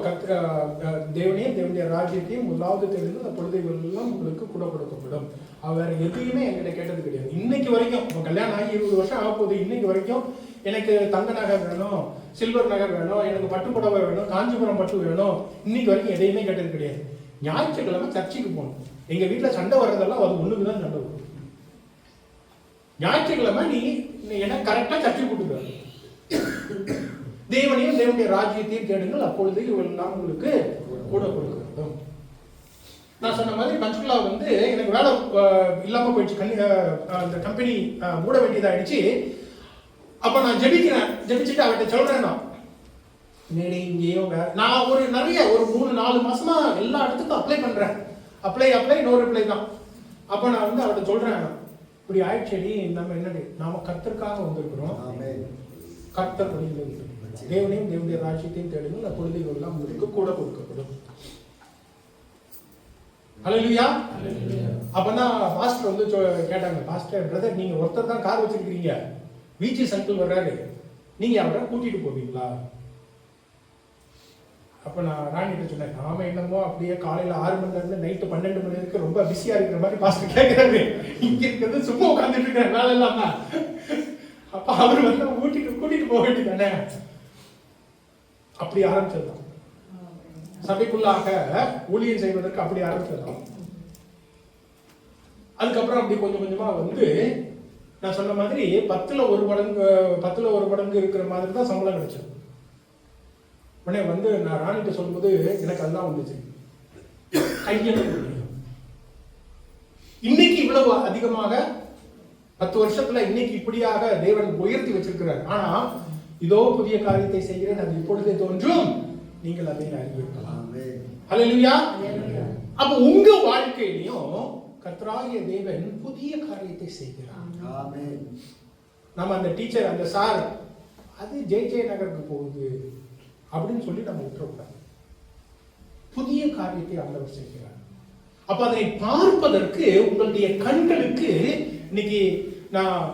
தேவனையும் தேவனுடைய ராஜ்யத்தையும் முதலாவது தெரிந்து அப்பொழுது இவர்களெல்லாம் உங்களுக்கு கூட கொடுக்கப்படும். அவ வேற எதையுமே என்கிட்ட கேட்டது கிடையாது. இன்னைக்கு வரைக்கும், கல்யாணம் ஆகி 20 வருஷம் ஆக போகுது, இன்னைக்கு வரைக்கும் எனக்கு தங்க நகர் வேணும், சில்வர் நகர் வேணும், எனக்கு பட்டு புடவை வேணும், காஞ்சிபுரம் பட்டு வேணும், இன்னைக்கு வரைக்கும் எதையுமே கேட்டது கிடையாது. ஞாயிற்றுக்கிழமை சர்ச்சைக்கு போகணும். எங்க வீட்டுல சண்டை வர்றதெல்லாம் அது ஒண்ணுக்குதான் சண்டை வரும். ஞாயிற்றுக்கிழமை நீ என்ன கரெக்டா சர்ச்சை கூட்டுக்க. தேவனையும் தேவனுடைய ராஜ்யத்தையும் தேடுங்கள், அப்பொழுது இவெல்லாம் உங்களுக்கு கூட கொடுக்கப்படும். நான் சொன்ன மாதிரி பஞ்சுலா வந்து எனக்கு வேலை இல்லாம போயிடுச்சு, அந்த கம்பெனி மூட வேண்டியதாயிடுச்சு. அப்ப நான் ஜெபிச்சுட்டு அவர்கிட்ட சொல்றேன், இங்கேயோ நான் ஒரு 3-4 மாசமா எல்லா இடத்துக்கும் அப்ளை பண்றேன். அப்ளை நோ ரிப்ளை தான். அப்ப நான் வந்து அவர்கிட்ட சொல்றேன், இப்படி ஆயிடுச்சேடி, நம்ம என்னடி, நாம கர்த்தருக்காக வந்திருக்கிறோம், கர்த்தர் தேவனையும் தேவனுடைய ராஜ்யத்தையும் தேடுங்கள், அப்பொழுது இவெல்லாம் உங்களுக்கு கூட கொடுக்கப்படும். ஹல்லேலூயா. அப்பதான் பாஸ்டர் வந்து கேட்டாங்க, பாஸ்டர் பிரதர் நீங்க ஒருத்தர் தான் கார் வச்சிருக்கீங்க, வீச்சி சங்கிள் வர்றாரு, நீங்க அவரை கூட்டிட்டு போவீங்களா? அப்ப நான் ராணிகிட்ட சொன்னேன், நாம என்னமோ அப்படியே காலையில 6 மணில இருந்து நைட்டு 12 மணி வரைக்கும் ரொம்ப பிஸியா இருக்கிற மாதிரி பாஸ்டர் கேட்கிறாரு, இங்க இருக்கிறது சும்மா உட்காந்துட்டு இருக்காரு வேலை இல்லாம. அப்ப அவர் வந்து கூட்டிட்டு போக வேண்டியதானே. அப்படி ஆரம்பிச்சிடலாம், சபைக்குள்ளாக ஊழியம் செய்வதற்கு அப்படி ஆரம்பிச்சிடலாம். அதுக்கப்புறம் அப்படி கொஞ்சம் கொஞ்சமா வந்து நான் சொன்ன மாதிரி 10ல் 1 மடங்கு இருக்கிற மாதிரி தான் சம்பளம் கிடைச்சது. உடனே வந்து நான் ராணிகிட்ட சொல்லும்போது எனக்கு அதெல்லாம் வந்துச்சு, கையெழுத்து. இன்னைக்கு இவ்வளவு அதிகமாக 10 வருஷத்துல இன்னைக்கு இப்படியாக தேவன் உயர்த்தி வச்சிருக்கிறார். ஆனா இதோ புதிய காரியத்தை செய்கிறேன், அது இப்பொழுதே தோன்றும், நீங்கள் அதை அறிவீர்களா? ஹல்லேலூயா. அப்ப உங்க வாழ்க்கையிலையும் கர்த்தராகிய தேவன் புதிய காரியத்தை செய்கிறார். நம்ம அந்த டீச்சர், அந்த சார், அது ஜெய நகருக்கு போகுது அப்படின்னு சொல்லி நம்ம விட்டுறக்கூடாது. புதிய காரியத்தை ஆண்டவர் செய்கிறார். அப்ப அதை பார்ப்பதற்கு உங்களுடைய கண்களுக்கு, இன்னைக்கு நான்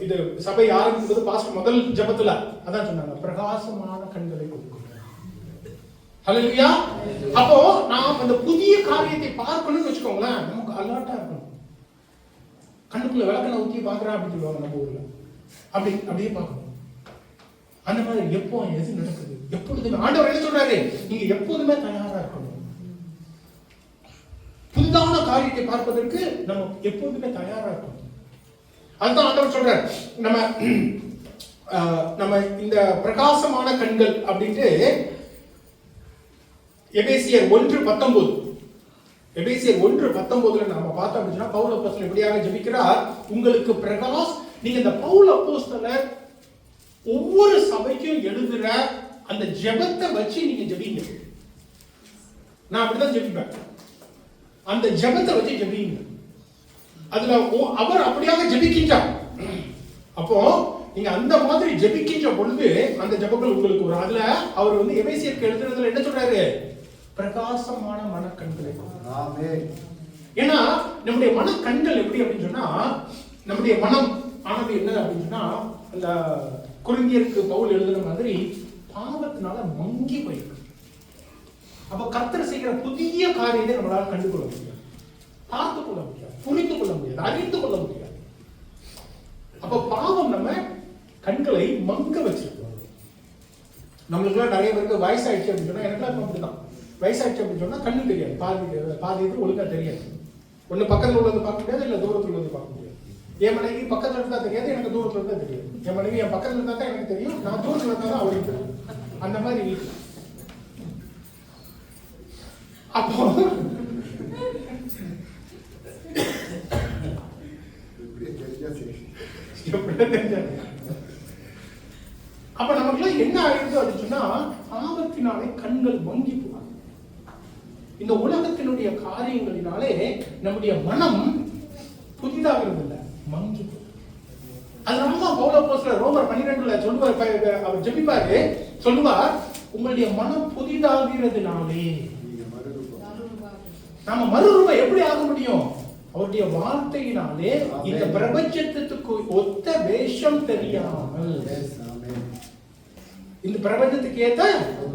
இது சபை ஆரம்பிக்கும்போது பாஸ்டர் முதல் ஜெபத்துல அதான் சொன்னாங்க, பிரகாசமான கண்களை கொடுக்கணும். ஹல்லேலூயா. அப்போ நாம் அந்த புதிய காரியத்தை பார்க்கணும்னு வச்சுக்கோங்களேன், நமக்கு அலர்ட்டா இருக்கணும். கண்ணுக்குள்ள விளக்கணை ஊத்தி பாக்குறா அப்படின்னு சொல்லுவாங்க நம்ம ஊர்ல. அப்படியே பார்க்கணும். அந்த மாதிரி எப்போ எது நடக்குது எப்பொழுதுமே ஆண்டவர் என்ன சொல்றாரு, நீங்க எப்போதுமே தயாரா இருக்கணும். புதிதான காரியத்தை பார்ப்பதற்கு நம்ம எப்போதுமே தயாரா இருக்கணும். அதுதான் ஆண்டவர் சொல்றாரு. நம்ம இந்த பிரகாசமான கண்கள் அப்படின்ட்டு எபேசியர் 1:19 எபேசியர் 1:19 நாம பார்த்தோம் அப்படின்னா பவுல் அப்போஸ்தலன் எப்படியாக ஜெபிக்கிறார், உங்களுக்கு நீங்க இந்த பவுல் அப்போஸ்தலர் ஒவ்வொரு சபைக்கும் எழுதுற அந்த ஜெபத்தை வச்சு நீங்க ஜெபிங்க. நான் அப்படிதான் ஜெபிப்பேன். அந்த ஜெபத்தை வச்சு ஜெபிங்க. அதுல அவர் அப்படியாக ஜெபிக்கின்றார். அப்போ நீங்க அந்த மாதிரி ஜெபிக்கின்ற பொழுது அந்த ஜெபங்கள் உங்களுக்கு வரும். அதுல அவர் வந்து எபேசியருக்கு எழுதுறதுல என்ன சொல்றாரு, பிரகாசமான மனக்கண்களை. ஏன்னா நம்முடைய மனக்கண்கள் எப்படி அப்படின்னு சொன்னா, நம்முடைய மனம் ஆனது என்ன அப்படின்னு சொன்னா, அந்த கொரிந்தியருக்கு பவுல் எழுதுற மாதிரி பாவத்தினால மங்கி போயிருக்கு. அப்ப கர்த்தர் செய்கிற புதிய காரியத்தை நம்மளால கண்டுகொள்ள முடியாது, பார்த்து கொள்ள முடியாது, புரிந்து கொள்ள முடியாது, அறிந்து கொள்ள முடியாது. அப்ப பாவம் நம்ம கண்களை மங்க வச்சிருக்கோம். நம்மளுக்குலாம் நிறைய பேருக்கு வயசாயிடுச்சு அப்படின்னு சொன்னா, எனக்குலாம் அப்படிதான் வயசாயிடுச்சு அப்படின்னு சொன்னா கண்ணு தெரியாது, பாதி இது ஒழுங்கா தெரியாது. ஒண்ணு பக்கத்துல உள்ளது பார்க்க முடியாது, இல்ல தூரத்துல உள்ளது பார்க்க முடியாது. என் மனைவி பக்கத்துல இருந்தா தெரியாது, எனக்கு தூரத்துல இருந்தா தெரியாது. என் மனைவி என் பக்கத்துல இருந்தா தான் எனக்கு தெரியும், நான் தூரத்துல இருந்தா தான் அவருக்கு தெரியும். அந்த மாதிரி வீட்டு. அப்போ அப்ப நமக்கு என்ன ஆயிடுது அப்படின்னு சொன்னா, பாவத்தினாலே கண்கள் மங்கி போகும். இந்த உலகத்தினுடைய காரியங்களினாலே நம்முடைய மனம் புதிதாகிறது இல்லை, மங்கி போகும். அதனாலதான் பவுல் அப்போஸ்தலர் ரோமர் 12 சொல்லுவார், அவர் ஜெபிப்பாரு, சொல்லுவார், உங்களுடைய மனம் புதிதாகிறதுனாலே. நாம மறுரூபம் எப்படி ஆக முடியும்? அவருடைய வார்த்தையினாலே. இந்த பிரபஞ்சத்துக்கு ஒத்த வேஷம் தெரியாமல், இந்த பிரபஞ்சத்துக்கு ஏத்த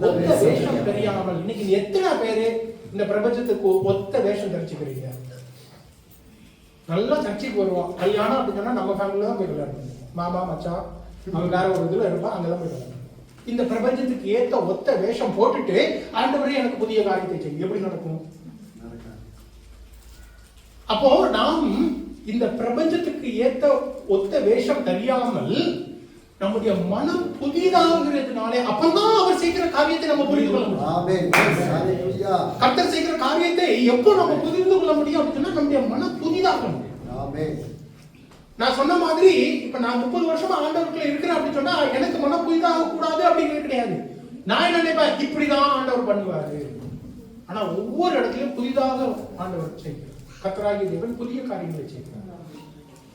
ஒத்த வேஷம் தெரியாமல். இன்னைக்கு எத்தனை பேரு இந்த பிரபஞ்சத்துக்கு ஒத்த வேஷம் தெரிஞ்சுக்கிறீங்க? நல்லா சர்ச்சைக்கு வருவோம், கல்யாணம் அப்படின்னு சொன்னா நம்ம ஃபேமிலில தான் போய் விளையாடணும். மாமா மச்சான் அவங்க வேற ஒரு இதுல இருப்பா, அங்கதான் போய் விளையாடணும். இந்த பிரபஞ்சத்துக்கு ஏத்த ஒத்த வேஷம் போட்டுட்டு ஆண்டவரே எனக்கு புதிய காரியத்தை செய்யும், எப்படி நடக்கும்? அப்போ நாம் இந்த பிரபஞ்சத்துக்கு ஏத்த ஒத்த வேஷம் தெரியாமல் நம்முடைய மனம் புதிதாகிறதுனாலே அப்பதான் அவர் செய்கிற காரியத்தை நம்ம புரிந்து கொள்ள முடியும். கர்த்தர் செய்கிற காரியத்தை எப்போ நம்ம புரிந்து கொள்ள முடியும் அப்படின்னா, நம்முடைய மனம் புதிதாகணும். நான் சொன்ன மாதிரி இப்ப நான் 30 வருஷமா ஆண்டவருக்குள்ள இருக்கிறேன் அப்படின்னு சொன்னா எனக்கு மனம் புதிதாக கூடாது அப்படிங்கிறது கிடையாது. நான் என்ன நினைப்பேன், இப்படிதான் ஆண்டவர் பண்ணுவாரு. ஆனா ஒவ்வொரு இடத்துலயும் புதிதாக ஆண்டவர் செய்கிறார். கர்த்தராகிய தேவன் புதிய காரியங்களை செய்கிறார்.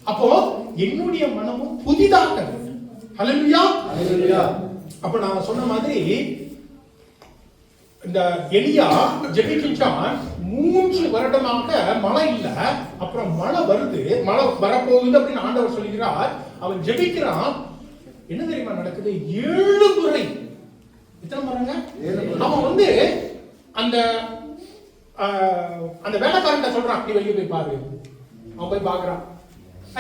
அப்போ என்னுடைய மனமும் புதிதாக. ஹல்லேலூயா. அப்ப நான் சொன்ன மாதிரி இந்த எலியா ஜெபிக்கின்றான். 3 வருடமாக மழை இல்ல, அப்புறம் மழை வருது, மழை வரப்போகுது அப்படின்னு ஆண்டவர் சொல்லுகிறார். அவன் ஜெபிக்கிறான். என்ன தெரியுமா நடக்குது? 7 முறை. எத்தனை முறைங்க? அவன் வந்து அந்த வேலைக்காரன் சொல்றான், நீ வெளியே போய் பாரு. அவன் போய் பாக்குறான்,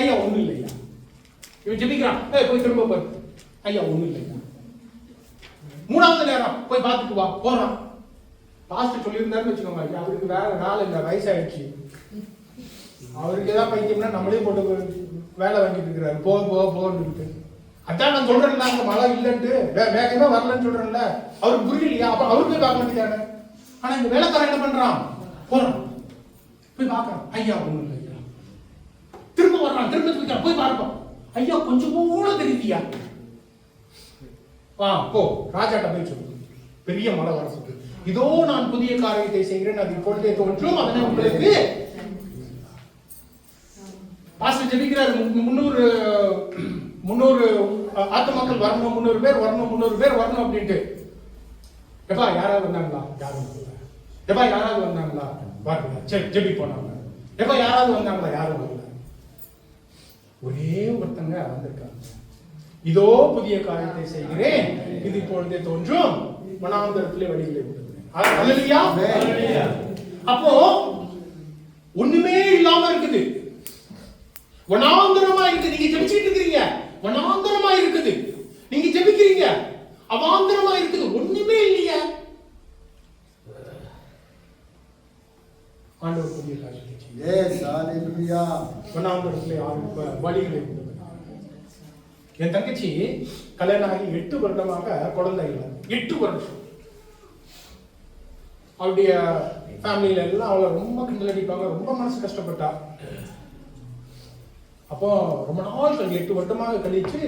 ஐயா ஒண்ணும் இல்லையா. இவன் ஜெபிக்கிறான், போய் திரும்ப பாரு, ஐயா ஒண்ணும் இல்லையா. 3வது நேரம் போய் பார்த்துட்டு வா, போறான். பாஸ்டர் சொல்லியிருந்தாருன்னு வச்சுக்கோங்க, அவருக்கு வேற வேலை இல்லை, வயசாயிடுச்சு, அவருக்கு ஏதாவது பைத்தியம்னா நம்மளே போட்டு வேலை வாங்கிட்டு இருக்கிறாரு, போன்னு. அதான் நான் சொல்றேன்ல, அங்க மழை இல்லைன்ட்டு வேகமா வரலன்னு சொல்றேன்ல, அவருக்கு புரியலையா? அப்ப அவருக்கு போய் பார்க்க வேண்டியதானே. ஆனா இந்த வேலைக்காரன் என்ன பண்றான்? போறான், போய் பார்க்கறான், ஐயா ஒண்ணும் இல்லையா. திரும்ப வர்றான், திரும்ப போய் பார்ப்போம், ஐயா கொஞ்சம் கூட தெரியுதியா, வா போ ராஜாட்ட போய் சொல்லு, பெரிய மழை வர சொல்லு, இதோ நான் புதிய காரியத்தை செய்கிறேன், அது இப்பொழுதே தோன்றும், அதனை உங்களுக்கு. பாஸ்டர் ஜெபிக்கிறார், 300 ஆத்துமாக்கள் வரணும், 300 பேர் வரணும், 300 பேர் வரணும் அப்படின்ட்டு. எப்பா யாராவது வந்தாங்களா? யாரும் வரல. எப்பா யாராவது வந்தாங்களா? வரல. சரி ஜெபி போனாங்க. எப்பா யாராவது வந்தாங்களா? யாரும் வரல. ஒரே ஒருத்தங்க வந்திருக்காங்க. இதோ புதிய காரியத்தை செய்கிறேன், இது இப்பொழுதே தோன்றும், வனாந்தரத்திலே வழிகளை விடுகிறேன். ஹல்லேலூயா. அப்போ ஒண்ணுமே இல்லாம இருக்குது, வனாந்தரமா இருக்குது. நீங்க ஜெபிச்சிட்டு இருக்கீங்க, வனாந்தரமா இருக்குது. நீங்க ஜெபிக்கிறீங்க, அவாந்தரமா இருக்குது, ஒண்ணுமே இல்லையா. ஆண்டவர் புதிய காரியத்தை வனாந்தரத்திலே வழிகளை உண்டு. என் தங்கச்சி கல்யாணம் ஆகி 8 வருடமாக குழந்தை இல்லை. 8 வருடம். அவருடைய ஃபேமிலியில எல்லாம் அவளை ரொம்ப கிண்டல் அடிப்பாங்க, ரொம்ப மனசு கஷ்டப்பட்டா. அப்போ ரொம்ப நாள் கழிச்சு 8 வருடமாக கழிச்சு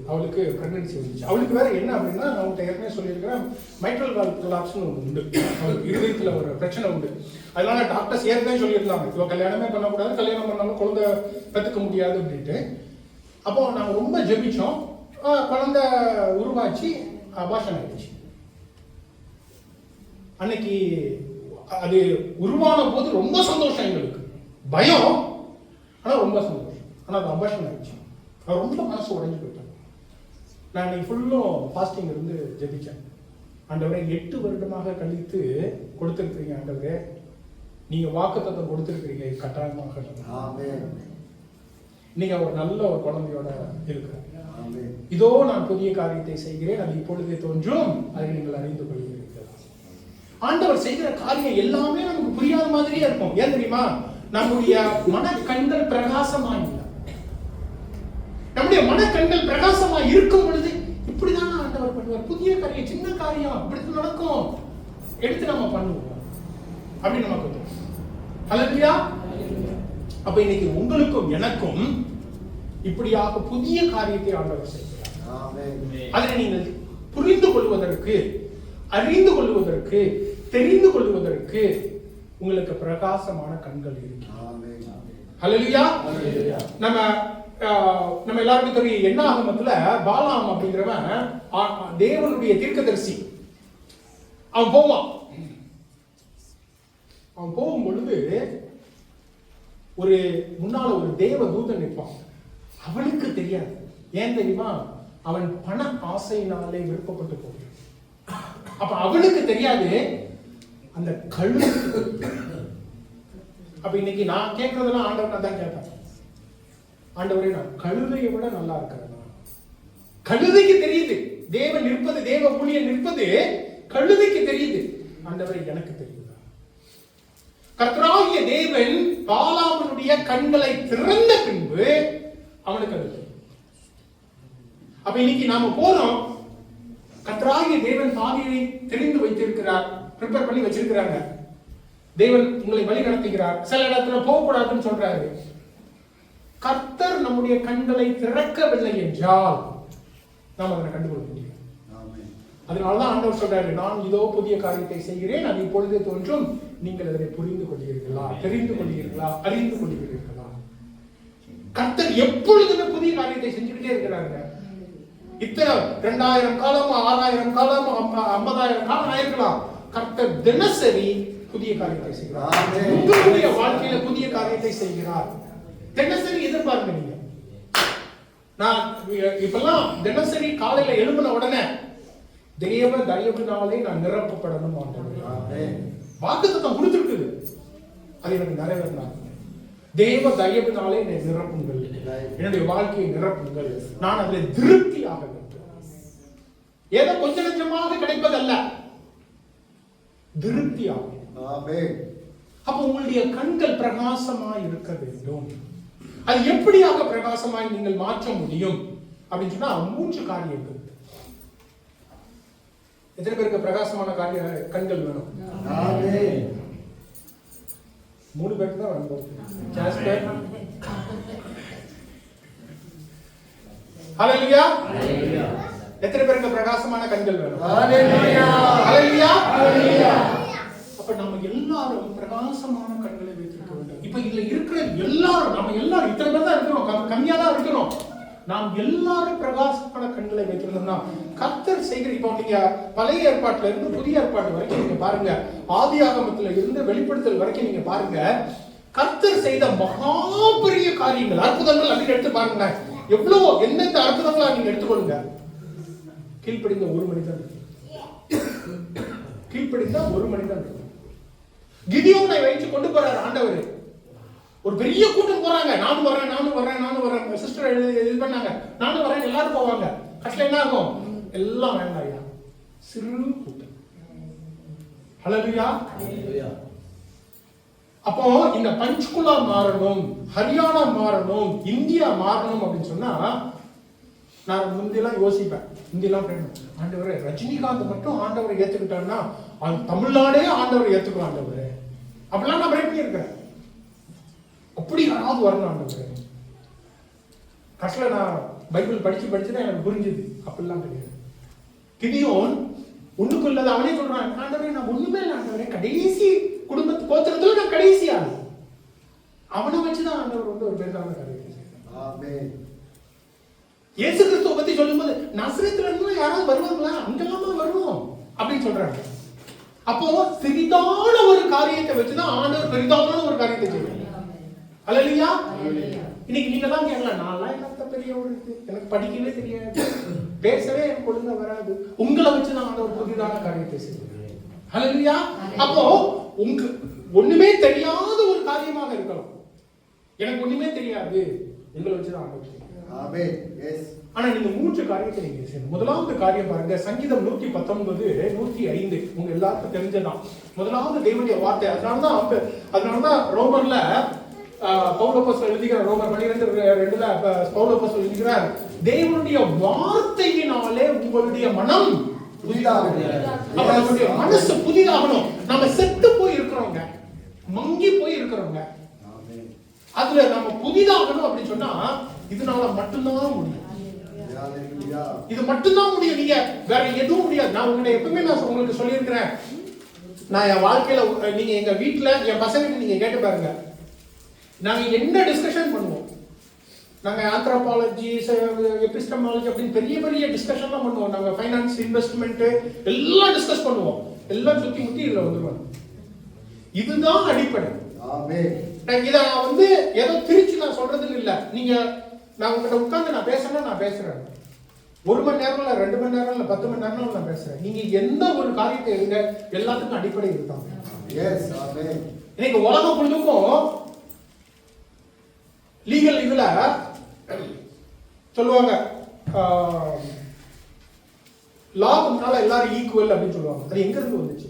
அவளுக்கு பிரெக்னன்சி வந்துச்சு. அவளுக்கு வேற என்ன அப்படின்னா, நான் உங்கள்கிட்ட ஏற்கனவே சொல்லியிருக்கிறேன், மைட்ரல் வால்வ் கொலாப்ஸ்னு ஒன்று உண்டு. அவளுக்கு இருதயத்தில் ஒரு பிரச்சனை உண்டு. அதனால டாக்டர்ஸ் ஏற்கனவே சொல்லியிருந்தாங்க, இவ கல்யாணமே பண்ணக்கூடாது, கல்யாணம் பண்ணாலும் குழந்தை பெற்றுக்க முடியாது அப்படின்ட்டு. அப்போ நாங்கள் ரொம்ப ஜெபிச்சோம். குழந்தை உருவாச்சு, அபார்ஷன் ஆயிடுச்சு. அன்னைக்கு அது உருவான போது ரொம்ப சந்தோஷம், எங்களுக்கு பயம், ஆனால் ரொம்ப சந்தோஷம். ஆனால் அது அபார்ஷன் ஆயிடுச்சு. அது ரொம்ப மனசு உடைஞ்சு போயிட்டேன். நான் இன்னைக்கு ஃபுல்லும் ஃபாஸ்டிங் இருந்து ஜெபிச்சேன். ஆண்டவரே 8 வருடமாக கழித்து கொடுத்துருக்கிறீங்க ஆண்டவரே, நீங்க வாக்குத்தத்தம் கொடுத்துருக்கிறீங்க, கட்டாயமாக நீங்க ஒரு நல்ல ஒரு குழந்தையோட இருக்கிறார். இதோ நான் புதிய காரியத்தை செய்கிறேன், அது இப்பொழுதே தோன்றும், அதை நீங்கள் அறிந்து கொள்கிறீர்கள். ஆண்டவர் செய்கிற காரியம் எல்லாமே நமக்கு புரியாத மாதிரியே இருக்கும். ஏன் தெரியுமா? நம்முடைய மனக்கண்கள் பிரகாசமா இல்லை. நம்முடைய மனக்கண்கள் பிரகாசமா இருக்கும் பொழுது இப்படிதான் ஆண்டவர் பண்ணுவார். புதிய காரியம், சின்ன காரியம் இப்படி நடக்கும், எடுத்து நம்ம பண்ணுவோம் அப்படி நமக்கு தோணும். ஹல்லேலூயா. அப்ப இன்னைக்கு உங்களுக்கும் எனக்கும் இப்படியாக புதிய காரியத்தை ஆண்டவர் செய்கிறார். அதை நீங்கள் புரிந்து கொள்வதற்கு, அறிந்து கொள்வதற்கு, தெரிந்து கொள்வதற்கு உங்களுக்கு பிரகாசமான கண்கள் இருக்கு. ஹல்லேலூயா. நம்ம எல்லாருக்கும் தெரியும், என்ன ஆகமத்துல பாலாம் அப்படிங்கிறவன் தேவனுடைய தீர்க்கதரிசி. அவன் போவான். அவன் போகும் பொழுது ஒரு முன்னால ஒரு தேவ தூதன் நிற்பான். அவனுக்கு தெரியாது. ஏன் தெரியுமா? அவன் பண ஆசையினாலே விருப்பப்பட்டு போகிறான். அப்ப அவனுக்கு தெரியாது அந்த கழுதை. அப்ப இன்னைக்கு நான் கேட்கறதெல்லாம் ஆண்டவன் தான் கேட்பேன். ஆண்டவரே, நான் கழுதையை விட நல்லா இருக்கிறேன். கழுதைக்கு தெரியுது தேவன் நிற்பது, தேவ ஊழியர் நிற்பது கழுதைக்கு தெரியுது. ஆண்டவரே, எனக்கு தெரியுது. கர்த்தராகிய தேவன் பாலாமனுடைய கண்களை திறந்த பின்பு அவனுக்கு அது தெரியும். அப்ப இன்னைக்கு நாம போறோம், கர்த்தராகிய தேவன் பாதையை தெரிந்து வைத்திருக்கிறார், ப்ரிப்பேர் பண்ணி வச்சிருக்கிறாங்க. தேவன் உங்களை வழி நடத்துகிறார். சில இடத்துல போக கூடாதுன்னு சொல்றாரு. கர்த்தர் நம்முடைய கண்களை திறக்கவில்லை என்றால் நாம் அதனை கண்டுகொள்ள முடியும். அதனாலதான் ஆண்டவர் சொல்றாரு, நான் இதோ புதிய காரியத்தை செய்கிறேன், அது இப்பொழுதே தோன்றும், நீங்கள் அதனை புரிந்து கொள்கிறீர்களா, தெரிந்து கொள்கிறீர்களா, அறிந்து கொள்கிறீர்களா? கர்த்தர் எப்பொழுதுமே புதிய காரியத்தை செஞ்சுக்கிட்டே இருக்கிறாங்க. இத்தனை 2000 காலம், 6000 காலம், 50,000 காலம் ஆயிருக்கலாம். கர்த்தர் தினசரி புதிய காரியத்தை செய்கிறார். உங்களுடைய வாழ்க்கையில புதிய காரியத்தை செய்கிறார். தினசரி எதிர்பார்க்க நீங்க. நான் இப்பெல்லாம் தினசரி காலையில எழும்பின உடனே தேவ தயவுனாலே நான் நிரப்பப்படணும். வாக்குத்தத்தம் கொடுத்துருக்குது, அது எனக்கு நிறைவேறினார். தேவ தயவுனாலே என்னை நிரப்புங்கள், என்னுடைய வாழ்க்கையை நிரப்புங்கள், நான் அதில் திருப்தியாக வேண்டும். ஏதோ கொஞ்ச நெஞ்சமாக கிடைப்பதல்ல, திருப்தியாக. அப்ப உங்களுடைய கண்கள் பிரகாசமாய் இருக்க வேண்டும். அது எப்படியாக பிரகாசமாய் நீங்கள் மாற்ற முடியும் அப்படின்னு சொன்னா 3 காரியங்கள். எத்தனை பேருக்கு பிரகாசமான கண்கள் வேணும்? 3 பேருக்கு தான் வேணும். ஜாஸ்பர், ஹல்லேலூயா. எத்தனை பேருக்கு பிரகாசமான கண்கள் வேணும்? ஹல்லேலூயா, ஹல்லேலூயா. அப்ப நம்ம எல்லாரும் பிரகாசமான கண்களை வைத்திருக்க வேண்டும். இப்ப இதுல இருக்கிற எல்லாரும், நம்ம எல்லாரும் இத்தனை பேர் தான் இருக்கிறோம், கம்மியா தான் இருக்கிறோம். நாம் எல்லாரும் பிரகாசமான கண்களை வைத்திருந்தோம்னா கர்த்தர் செய்கிற, இப்போ நீங்க பழைய ஏற்பாட்டுல இருந்து புதிய ஏற்பாட்டு வரைக்கும் நீங்க பாருங்க, ஆதியாகமத்துல இருந்து வெளிப்படுத்தல் வரைக்கும் நீங்க பாருங்க, கர்த்தர் செய்த மகா பெரிய காரியங்கள், அற்புதங்கள் அப்படின்னு எடுத்து பாருங்க. எவ்வளவு எந்தெந்த அற்புதங்களா நீங்க எடுத்துக்கொள்ளுங்க. கீழ்ப்படிந்த ஒரு மனிதன், கீழ்ப்படிந்தா ஒரு மனிதன் இருக்கும். கிதியோனை வைத்து கொண்டு போறாரு ஆண்டவர். ஒரு பெரிய கூட்டம் போறாங்க, நானும் வரேன் சிஸ்டர் இது பண்ணாங்க, நானும் வரேன், எல்லாரும் போவாங்க. கடைசில என்ன ஆகும்? எல்லாம் வேண்டாம் ஐயா, சிறு கூட்டம். ஹல்லேலூயா. அப்போ இந்த பஞ்ச்குலா மாறணும், ஹரியானா மாறணும், இந்தியா மாறணும் அப்படின்னு சொன்னா, நான் முந்தியெல்லாம் யோசிப்பேன், முந்தியெல்லாம் ஆண்டவரே ரஜினிகாந்த் மட்டும் ஆண்டவரை ஏத்துக்கிட்டான்னா தமிழ்நாடே ஆண்டவரை ஏத்துக்கும் ஆண்டவரே, அப்படிலாம் நான் பிரேக் பண்ணியிருக்கேன். அப்படி யாராவது வரணும் ஆண்டவரே. கடைசில நான் பைபிள் படிச்சுதான் எனக்கு புரிஞ்சுது, அப்படிலாம் கிடையாது. கிதியோன் ஒண்ணுக்குள்ளது அவனே சொல்றான், ஆண்டவரே நான் ஒண்ணுமே இல்லை ஆண்டவரே, கடைசி குடும்பத்து கோத்திரத்துல நான் கடைசி ஆளு. அவனை வச்சுதான் ஆண்டவர் வந்து ஒரு பெரிதான காரியத்தை செய்யறார். இயேசு கிறிஸ்துவை பத்தி சொல்லும்போது நசரேத்துல இருந்து யாராவது வருவாங்களா, அங்கெல்லாம் வருவோம் அப்படின்னு சொல்றாங்க. அப்போ சிறிதான ஒரு காரியத்தை வச்சுதான் ஆண்டவர் பெரிதான ஒரு காரியத்தை செய்யறாங்க. அல்லேலூயா. இன்னைக்கு நீங்க தான் கேட்கலாம், நான்லாம் என்னத்த பெரிய ஒரு எனக்கு படிக்கவே தெரியாது, பேசவே எனக்கு ஒழுங்கா வராது, உங்களை வச்சுதான் ஆண்டவர் புதிதான காரியத்தை செய்யறாரு. அல்லேலூயா. அப்போ உங்க ஒண்ணுமே தெரியாத ஒரு காரியமாக இருக்கலாம், எனக்கு ஒண்ணுமே தெரியாது, உங்களை வச்சுதான் ஆண்டவர் செய்யறாரு. ஆமென். எஸ். ஆனா நீங்க மூன்று காரியத்தை நீங்க செய்யணும். முதலாவது காரியம் பாருங்க, சங்கீதம் 119 105 உங்க எல்லாருக்கும் தெரிஞ்சதான். முதலாவது தேவனுடைய வார்த்தை. அதனாலதான் ரோமர்ல பவுல் அப்போஸ்தலன் எழுதுகிறார், ரோமர் 12:2 பவுல் அப்போஸ்தலன் எழுதுகிறார், தேவனுடைய வார்த்தையினாலே உங்களுடைய மனம் புதிதாகணும். நம்மளுடைய மனசு புதிதாகணும். நம்ம செத்து போய் இருக்கிறோங்க, மங்கி போய் இருக்கிறோங்க, அதுல நம்ம புதிதாகணும் அப்படின்னு சொன்னா இதனால மட்டும்தான் முடியும். இது மட்டும்தான் முடியும், நீங்க வேற எதுவும் முடியாது. நான் உங்களை எப்பவுமே உங்களுக்கு சொல்லியிருக்கிறேன், நான் என் வாழ்க்கையில நீங்க எங்க வீட்டுல என் பசங்க நீங்க கேட்டு பாருங்க, நாங்க என்ன டிஸ்கஷன் பண்ணுவோம், நாங்க ஆந்த்ரோபாலஜி எபிஸ்டமாலஜி அப்படின்னு பெரிய பெரிய டிஸ்கஷன்லாம் பண்ணுவோம். நாங்க ஃபைனான்ஸ் இன்வெஸ்ட்மெண்ட் எல்லாம் டிஸ்கஸ் பண்ணுவோம். எல்லாம் சுத்தி முத்தி இதுல வந்துருவாங்க. இதுதான் அடிப்படை. இத நான் வந்து ஏதோ திருச்சி நான் சொல்றது இல்ல. நீங்க நான் உங்ககிட்ட உட்கார்ந்து நான் பேசுறேன்னா நான் பேசுறேன், 1 மணி நேரம் இல்ல 2 மணி நேரம் இல்ல 10 மணி நேரம் நான் பேசுறேன். நீங்க எந்த ஒரு காரியத்தை எடுங்க, எல்லாத்துக்கும் அடிப்படை இதுதான். இன்னைக்கு உலகம் முழுதுக்கும் லீகல் இதுல சொல்லுவாங்க, லாக்கு முன்னால எல்லாரும் ஈக்குவல் அப்படின்னு சொல்லுவாங்க. அது எங்க இருந்து வந்துச்சு?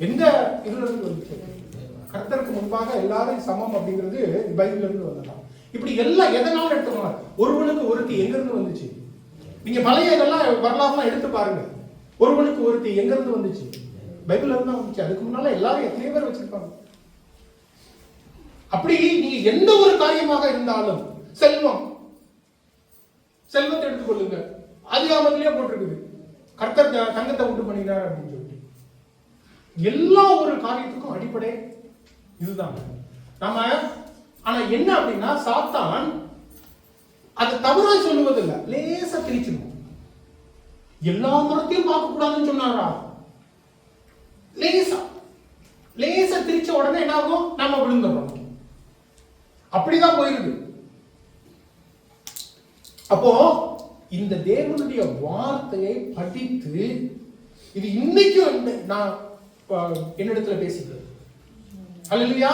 எந்த இதுல இருந்து வந்துச்சு? கர்த்தருக்கு முன்பாக எல்லாரும் சமம் அப்படிங்கிறது பைபிள்ல இருந்து வந்ததா? இப்படி எல்லாம் எதனால எடுத்துக்கோங்க, ஒருவனுக்கு ஒருத்தி எங்க இருந்து வந்துச்சு? நீங்க பழைய இதெல்லாம் வரலாறுலாம் எடுத்து பாருங்க, ஒருவனுக்கு ஒருத்தி எங்க இருந்து வந்துச்சு? பைபிள்ல இருந்து வந்துச்சு. அதுக்கு முன்னால எல்லாரும் எத்தனை பேர் வச்சிருப்பாங்க. அப்படி நீங்க எந்த ஒரு காரியமாக இருந்தாலும், செல்வத்தை எடுத்துக்கொள்ளுங்க, அதிகாரத்திலேயே போட்டிருக்குது கர்த்தர் தங்கத்தை உண்டு பண்ணினார் அப்படின்னு சொல்லிட்டு. எல்லா ஒரு காரியத்துக்கும் அடிப்படை இதுதான். நம்ம ஆனா என்ன அப்படின்னா, சாத்தான் அது தவறா சொல்லுவதில்லை, லேசா திரிச்சிடும். எல்லா மரத்தையும் பார்க்க கூடாதுன்னு சொன்னாரா? லேசா திரிச்ச உடனே என்ன ஆகும்? நம்ம விழுந்துடுறோம். அப்படிதான் போயிருது. அப்போ இந்த தேவனுடைய வார்த்தையை படித்து, இது இன்னைக்கும் நான் என்னிடத்துல பேசிக்கிறேன். அல்லேலூயா.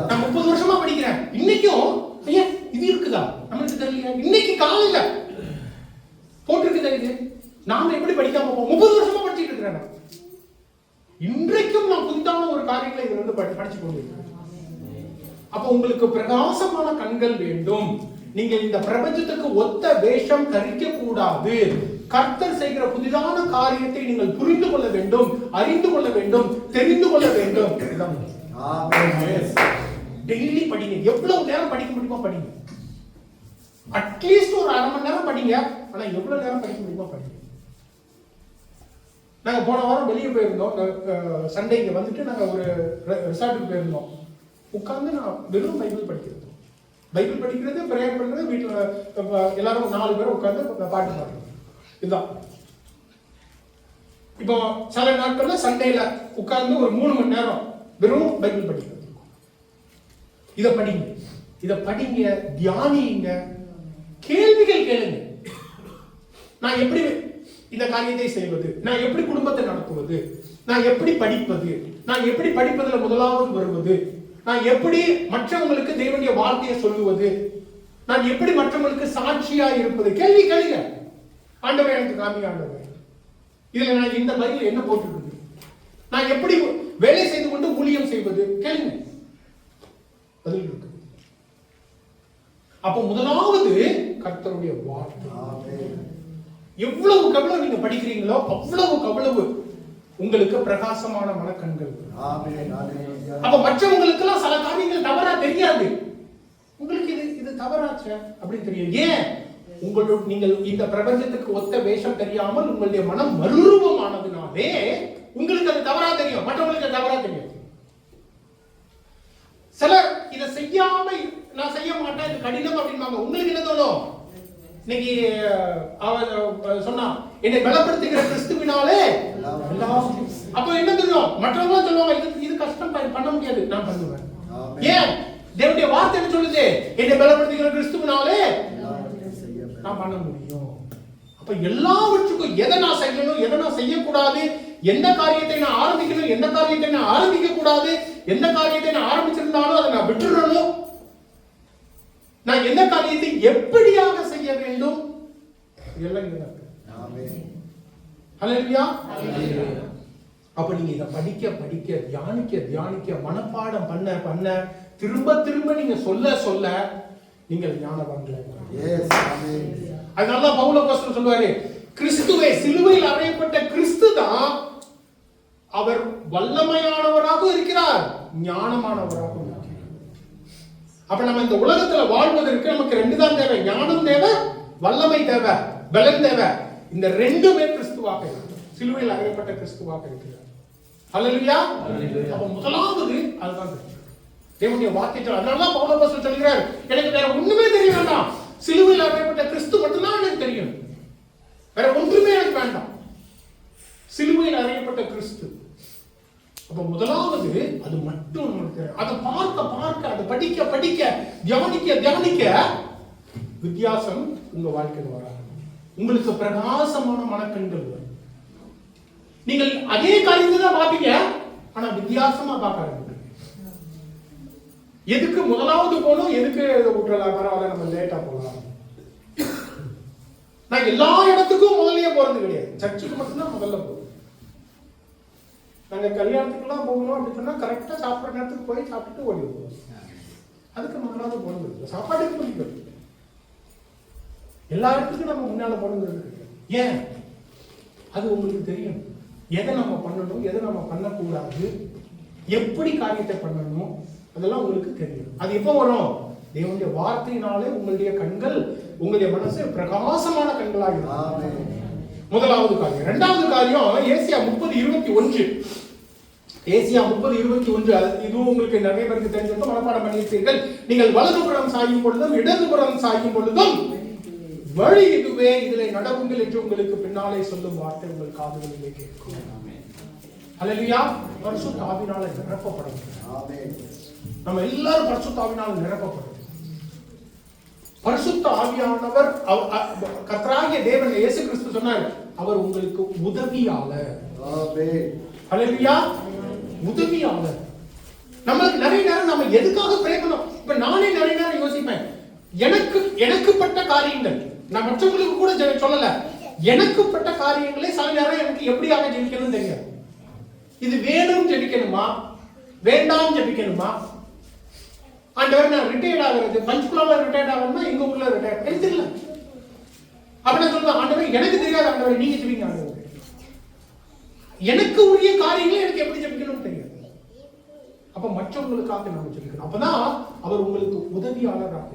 நான் 30 வருஷமா படிக்கிறேன், இன்னைக்கும் ஐயா இது இருக்குதா நமக்கு தெரியலையா? இன்னைக்கு காலையில போட்டிருக்குதா இது? நாம எப்படி படிக்காம 30 வருஷமா படிச்சுட்டு இருக்கிறேன். இன்றைக்கும் நான் புதிதான ஒரு காரியங்களை இதுல இருந்து படிச்சு கொண்டிருக்கிறேன். அப்ப உங்களுக்கு பிரகாசமான கண்கள் வேண்டும். நீங்க இந்த பிரபஞ்சத்துக்கு ஒத்த வேஷம் தரிக்க கூடாது. கர்த்தர் செய்கிற புதிதான காரியத்தை நீங்கள் புரிந்து கொள்ள வேண்டும், அறிந்து கொள்ள வேண்டும், தெரிந்து கொள்ள வேண்டும். டெய்லி படிங்க. எவ்வளவு நேரம் படிக்க முடியுமோ படிங்க. அட்லீஸ்ட் ஒரு 1/2 மணி நேரம் படிங்க. ஆனா எவ்வளவு நேரம் படிக்க முடியுமோ படிங்க. நாங்க போன வாரம் வெளியே போயிருந்தோம், சண்டே இங்க வந்துட்டு நாங்க ஒரு ரிசார்ட்டுக்கு போயிருந்தோம். உட்கார்ந்து நான் வெறும் பைபிள் படிக்கிறது, பிரேயர் பண்றது, வீட்டுல எல்லாரும் 4 பேரும் உட்கார்ந்து பாட்டு பாடுறது. இதுதான். இப்போ சில நாட்கள்ல சண்டேல உட்கார்ந்து ஒரு 3 மணி நேரம் வெறும் பைபிள் படிக்கிறது. இத படிங்க, தியானிங்க, கேள்விகள் கேளுங்க. நான் எப்படி இந்த காரியத்தை செய்வது, நான் எப்படி குடும்பத்தை நடத்துவது, நான் எப்படி படிப்பது, நான் எப்படி படிப்பதுல முதலாவது வருவது, நான் எப்படி மற்றவங்களுக்கு தேவனுடைய வார்த்தையை சொல்லுவது, நான் எப்படி மற்றவங்களுக்கு சாட்சியா இருப்பது. கேள்வி கேளுங்க. ஆண்டவரே எனக்கு காமிங்க ஆண்டவரே, இதுல நான் இந்த பதில் என்ன போட்டுருக்குது, நான் எப்படி வேலை செய்து கொண்டு ஊழியம் செய்வது, கேளுங்க, பதில் இருக்கு. அப்ப முதலாவது கர்த்தருடைய வார்த்தை. எவ்வளவுக்கு எவ்வளவு நீங்க படிக்கிறீங்களோ அவ்வளவுக்கு அவ்வளவு உங்களுக்கு பிரகாசமான மனக்கண்கள். அப்ப மற்றவங்களுக்கு எல்லாம் சில காரியங்கள் தவறா தெரியாது, உங்களுக்கு இது தவறாச்ச அப்படின்னு தெரியும். ஏன்? நீங்கள் இந்த பிரபஞ்சத்துக்கு ஒத்த வேஷம் தெரியாமல் உங்களுடைய மனம் மறுரூபமானதுனாலே உங்களுக்கு அது தவறா தெரியும், மற்றவங்களுக்கு அது தவறா தெரியும். சிலர் இதை செய்யாம நான் செய்ய மாட்டேன், இது கடினம் அப்படின்பாங்க. உங்களுக்கு என்ன தோணும்? இன்னைக்கு சொன்னா என்னை பலப்படுத்துகிற கிறிஸ்துவினாலே அப்ப என்ன தெரியும்? மற்றவங்க சொல்லுவாங்க இது கஷ்டம் பண்ண முடியாது, நான் பண்ணுவேன். ஏன்? தேவனுடைய வார்த்தை என்ன சொல்லுது? என்னை பலப்படுத்துகிற கிறிஸ்துவினாலே நான் பண்ண முடியும். அப்ப எல்லாவற்றுக்கும் எதை நான் செய்யணும், எதை நான் செய்யக்கூடாது, எந்த காரியத்தை நான் ஆரம்பிக்கணும், எந்த காரியத்தை நான் ஆரம்பிக்க கூடாது, எந்த காரியத்தை நான் ஆரம்பிச்சிருந்தாலும் அதை நான் விட்டுறணும், நான் எந்த காரியத்தை எப்படியாக செய்ய வேண்டும், இதெல்லாம் இங்க இருக்கு. ஹல்லேலூயா. அப்ப நீங்க இத படிக்க படிக்க, தியானிக்க தியானிக்க, மனப்பாடம் பண்ண பண்ண, திரும்ப திரும்ப நீங்க சொல்ல சொல்ல நீங்கள் ஞானவான்களாக. அதனால பவுல் அப்போஸ்தலன் சொல்வாரு, கிறிஸ்துவே சிலுவையில் அறையப்பட்ட கிறிஸ்து தான் அவர் வல்லமையானவராக இருக்கிறார், ஞானமானவராக இருக்கிறார். அப்ப நம்ம இந்த உலகத்துல வாழ்வதற்கு நமக்கு ரெண்டு தான் தேவை, ஞானம் தேவை, வல்லமை தேவை, பலன் தேவை. இந்த ரெண்டுமே கிறிஸ்துவாக இருக்கு, சிலுவையில் அறையப்பட்ட கிறிஸ்துவாக இருக்கிறார். ஹல்லேலூயா. அப்ப முதலாவது அதுதான் தேவனுடைய வார்த்தை. அதனால பவுல் அப்போஸ்தலன் சொல்கிறார், எனக்கு வேற ஒண்ணுமே தெரிய வேண்டாம், சிலுவையில் அறையப்பட்ட கிறிஸ்து மட்டும்தான் எனக்கு தெரியும், வேற ஒன்றுமே எனக்கு வேண்டாம், சிலுவையில் அறையப்பட்ட கிறிஸ்து. அப்ப முதலாவது அது மட்டும் நமக்கு, அதை பார்க்க பார்க்க, அதை படிக்க படிக்க, தியானிக்க தியானிக்க வித்தியாசம் உங்க வாழ்க்கையில் வராது. உங்களுக்கு பிரகாசமான மனக்கண்கள் வரும். நீங்கள் அதே காரியத்தை தான் பார்ப்பீங்க, ஆனா வித்தியாசமா பார்க்க ஆரம்பிப்பீங்க. எதுக்கு முதலாவது போகணும், எதுக்கு விட்டுறலாம், பரவாயில்ல நம்ம லேட்டா போகலாம். நான் எல்லா இடத்துக்கும் முதல்லயே போறது கிடையாது, சர்ச்சுக்கு மட்டும்தான் முதல்ல போகும். நாங்க கல்யாணத்துக்குலாம் போகணும் அப்படின்னு சொன்னா கரெக்டா சாப்பிட்ற நேரத்துக்கு போய் சாப்பிட்டுட்டு ஓடி வருவோம். அதுக்கு முதலாவது போனது சாப்பாட்டுக்கு முடிக்கிறது. எல்லா இடத்துக்கும் நம்ம முன்னால போனது. ஏன்? அது உங்களுக்கு தெரியும், எதை நம்ம பண்ணணும், எதை நம்ம பண்ணக்கூடாது, எப்படி காரியத்தை பண்ணணும், அதெல்லாம் உங்களுக்கு தெரியும். அது எப்போ வரும்? தேவனுடைய வார்த்தையினாலே உங்களுடைய கண்கள், உங்களுடைய மனசு பிரகாசமான கண்களாக இருக்கும். முதலாவது காரியம். இரண்டாவது காரியம் ஏசியா 30:21. ஏசியா 30:21. இதுவும் உங்களுக்கு நிறைய பேருக்கு தெரிஞ்சிருக்கும், மனப்பாடம் பண்ணியிருப்பீர்கள். நீங்கள் வலதுபுறம் சாயும் பொழுதும் இடதுபுறம் சாயும் பொழுதும் வழி இதுவே, இதிலே நடவுங்கள் என்று உங்களுக்கு பின்னாலே சொல்லும் வார்த்தை உங்கள் காதுகளிலே கேட்கும். ஹல்லேலூயா. பரிசுத்த ஆவியினால நிரப்பப்படும். நம்ம எல்லாரும் பரிசுத்த ஆவியினால நிரப்பப்படும். பரிசுத்த ஆவியானவர் கர்த்தராகிய தேவன் இயேசு கிறிஸ்து சொன்னார், அவர் உங்களுக்கு உதவியாளர். ஹல்லேலூயா. உதவியாளர். நம்மளுக்கு நிறைய நேரம் நம்ம எதுக்காக பிரே பண்ணோம்? இப்ப நானே நிறைய நேரம் யோசிப்பேன், எனக்கு பட்ட காரியங்கள், நான் மற்றவங்களுக்கு கூட சொல்லல, எனக்கு பட்ட காரியங்களே சில நேரம் எனக்கு எப்படியாக ஜெபிக்கணும்னு தெரியாது. இது வேணும் ஜெபிக்கணுமா, வேண்டாம் ஜெபிக்கணுமா, ஆண்டவர் நான் ரிட்டையர்ட் ஆகிறது, பஞ்சுகுலால ரிட்டையர்ட் ஆகணுமா, எங்க ஊர்ல ரிட்டையர்ட் எனக்கு தெரியல. அப்ப நான் சொல்லுவேன், ஆண்டவர் எனக்கு தெரியாது, ஆண்டவர் நீங்க ஜெபிங்க, ஆண்டவர் எனக்கு உரிய காரியங்களை எனக்கு எப்படி ஜெபிக்கணும்னு தெரியாது. அப்ப மற்றவங்களுக்காக நாம ஜெபிக்கணும். அப்பதான் அவர் உங்களுக்கு உதவியாளராக.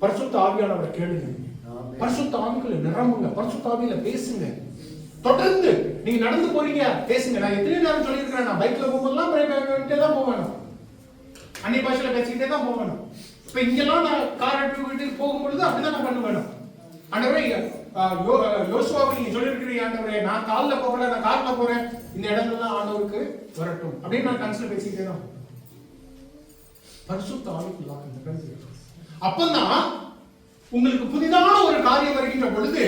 பரிசுத்த ஆவியானவரை கேளுங்க, பரிசுத்த ஆவிக்குள்ள நிரம்புங்க, பரிசுத்த ஆவியில பேசுங்க. தொடர்ந்து நீங்க நடந்து போறீங்க, பேசுங்க. நான் எத்தனை நேரம் சொல்லியிருக்கிறேன், நான் பைக்ல போகும்போதெல்லாம் பண்ணிட்டே தான் போவேணும், அந்நிய பாஷையில பேசிக்கிட்டே தான் போவேணும். இப்ப இங்கெல்லாம் நான் கார் எடுத்து வீட்டுக்கு போகும்பொழுது அப்படிதான் நான் பண்ணுவேன். ஆண்டவரே யோசுவாவை நீங்க சொல்லியிருக்கிறீங்க, ஆண்டவரே நான் கார்ல போகல, நான் கார்ல போறேன், இந்த இடங்கள்லாம் ஆண்டவருக்கு வரட்டும் அப்படின்னு நான் கன்சிடர் பேசிக்கிட்டே தான். பரிசுத்த ஆவிக்குள்ளாக அப்பதான் உங்களுக்கு புதிதான ஒரு காரியம் வருகின்ற பொழுது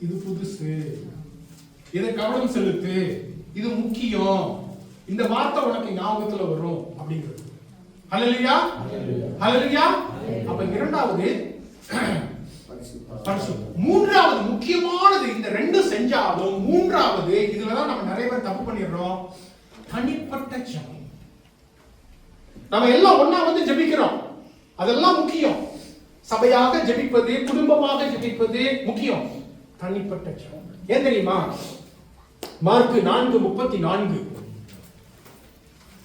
இது புதுசு, இதை கவனம் செலுத்து, இது முக்கியம், இந்த வார்த்தை உனக்கு ஞாபகத்துல வரும் அப்படிங்கிறது. ஹல்லேலூயா, ஹல்லேலூயா. அப்ப இரண்டாவது மூன்றாவது முக்கியமானது, இந்த ரெண்டு செஞ்சாலும் மூன்றாவது, இதுலதான் நம்ம நிறைய பேர் தப்பு பண்ணிடுறோம், தனிப்பட்ட ஜெபம். நம்ம எல்லாம் ஒண்ணா வந்து ஜெபிக்கிறோம், அதெல்லாம் முக்கியம். சபையாக ஜெபிப்பது, குடும்பமாக ஜெபிப்பது முக்கியம். தனிப்பட்ட ஜெபம் ஏன் தெரியுமா? மார்க் 4:34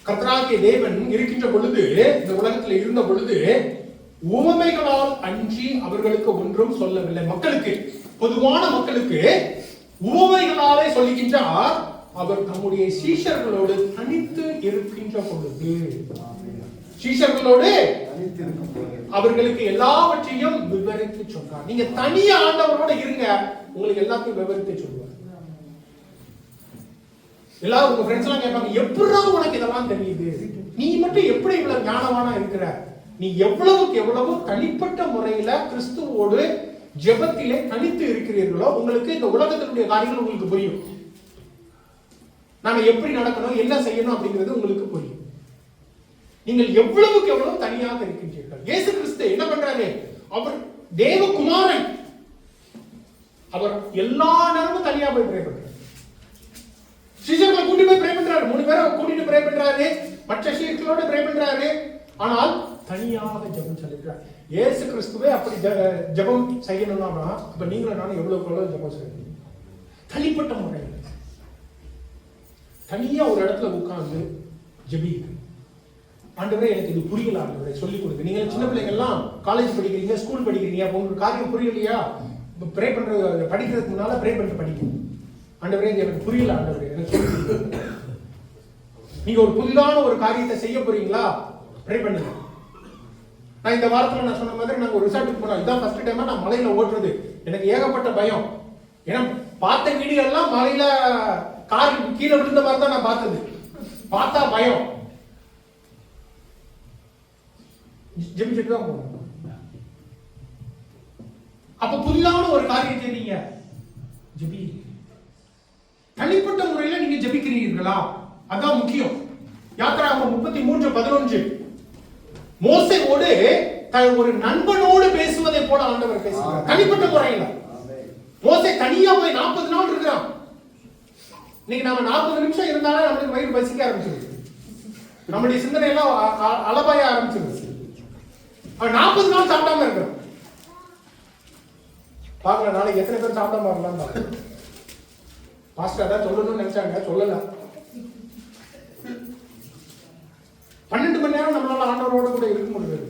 கர்த்தராகிய தேவன் இருக்கின்ற பொழுது, இந்த உலகத்தில் இருந்த பொழுது, உவமைகளால் அன்றி அவர்களுக்கு ஒன்றும் சொல்லவில்லை. மக்களுக்கு, பொதுவான மக்களுக்கு உவமைகளாலே சொல்லுகின்றார். அவர் தம்முடைய சீஷர்களோடு தனித்து இருக்கின்ற பொழுது, சீஷர்களோடு அவர்களுக்கு எல்லாவற்றையும் விவரித்து சொன்னார். நீங்க தனியா ஆண்டவரோட இருங்க, உங்களுக்கு எல்லாத்தையும் விவரித்து சொல்லுவார். எல்லாரும் உங்க ஃப்ரெண்ட்ஸ் எல்லாம் கேட்பாங்க, எப்படா உனக்கு இதெல்லாம் தெரியுது, நீ மட்டும் எப்படி இவ்வளவு ஞானவானா இருக்கிற? நீ எவ்வளவுக்கு எவ்வளவு தனிப்பட்ட முறையில கிறிஸ்துவோடு ஜெபத்திலே தனித்து இருக்கிறீர்களோ, உங்களுக்கு இந்த உலகத்தினுடைய காரியங்கள் உங்களுக்கு புரியும். நாம எப்படி நடக்கணும், என்ன செய்யணும் அப்படிங்கிறது உங்களுக்கு புரியும். நீங்கள் எவ்வளவுக்கு எவ்வளவு தனியாக இருக்கின்றீர்கள். இயேசு கிறிஸ்து என்ன பண்றாரு? அவர் தேவகுமாரன், அவர் எல்லா நேரமும் தனியா போய் ப்ரே பண்றாரு. சீஷர்களை கூட்டி போய் ப்ரே பண்றாரு, 3 பேரை கூட்டிட்டு ப்ரே பண்றாரு, மற்ற சீஷர்களோட ப்ரே பண்றாரு. ஆனால் தனியாக ஜெபம் சொல்லிருக்கார். இயேசு கிறிஸ்துவே அப்படி ஜெபம் செய்யணும்னா, அப்ப நீங்களும் நானும் எவ்வளவுக்கு எவ்வளவு ஜெபம் செய்யணும்? தனிப்பட்ட முறையில் தனியா ஒரு இடத்துல உட்கார்ந்து ஜெபிங்க. ஆண்டவரே எனக்கு இது புரியல, ஆண்டவரே சொல்லிக் கொடுங்க. நீங்க சின்ன பிள்ளைங்க எல்லாம் காலேஜ் படிக்கிறீங்க, ஸ்கூல் படிக்கிறீங்க, உங்களுக்கு காரியம் புரியலையா? ப்ரே பண்றது, படிக்கிறதுக்கு முன்னால ப்ரே பண்ணிட்டு படிக்கணும். ஆண்டவரே எனக்கு புரியல, ஆண்டவரே எனக்கு சொல்லி கொடுங்க. நீங்க ஒரு புதிதான ஒரு காரியத்தை செய்ய போறீங்களா? ப்ரே பண்ணுங்க. நான் இந்த வாரத்துல நான் சொன்ன மாதிரி நாங்க ஒரு ரிசார்ட்டுக்கு போனோம். இதான் ஃபர்ஸ்ட் டைமா நான் மலையில ஓட்டுறது. எனக்கு ஏகப்பட்ட பயம். ஏன்னா பார்த்த வீடியோ எல்லாம் மலையில கார் கீழே விழுந்த மாதிரி தான் நான் பார்த்தது. பார்த்தா பயம். ஜெபிச்சுட்டு தான் போகணும். அப்ப புதிதான ஒரு காரியத்தை நீங்க ஜெபி, தனிப்பட்ட முறையில நீங்க ஜெபிக்கிறீர்களா? அதான் முக்கியம். யாத்திராகமம் 33:11 மோசேயோடு ஒரு நண்பனோடு பேசுவதை போல ஆண்டவர் பேசுகிறார், தனிப்பட்ட முறையில. மோசே தனியா போய் 40 நாள் இருக்கிறான். இன்னைக்கு நாம 40 நிமிஷம் இருந்தாலே நம்மளுக்கு வயிறு பசிக்க ஆரம்பிச்சிருது, நம்முடைய சிந்தனை எல்லாம் அலபாய ஆரம்பிச்சிருது. 40 நாள் சாப்பிடாம இருக்கிறோம். பாக்கல நாளைக்கு எத்தனை பேர் சாப்பிடாம வரலாம். பாஸ்டர் அதான் சொல்லணும்னு நினைச்சாங்க, சொல்லல. 12 மணி நேரம் நம்மளால ஆண்டவரோட கூட இருக்க முடியாது.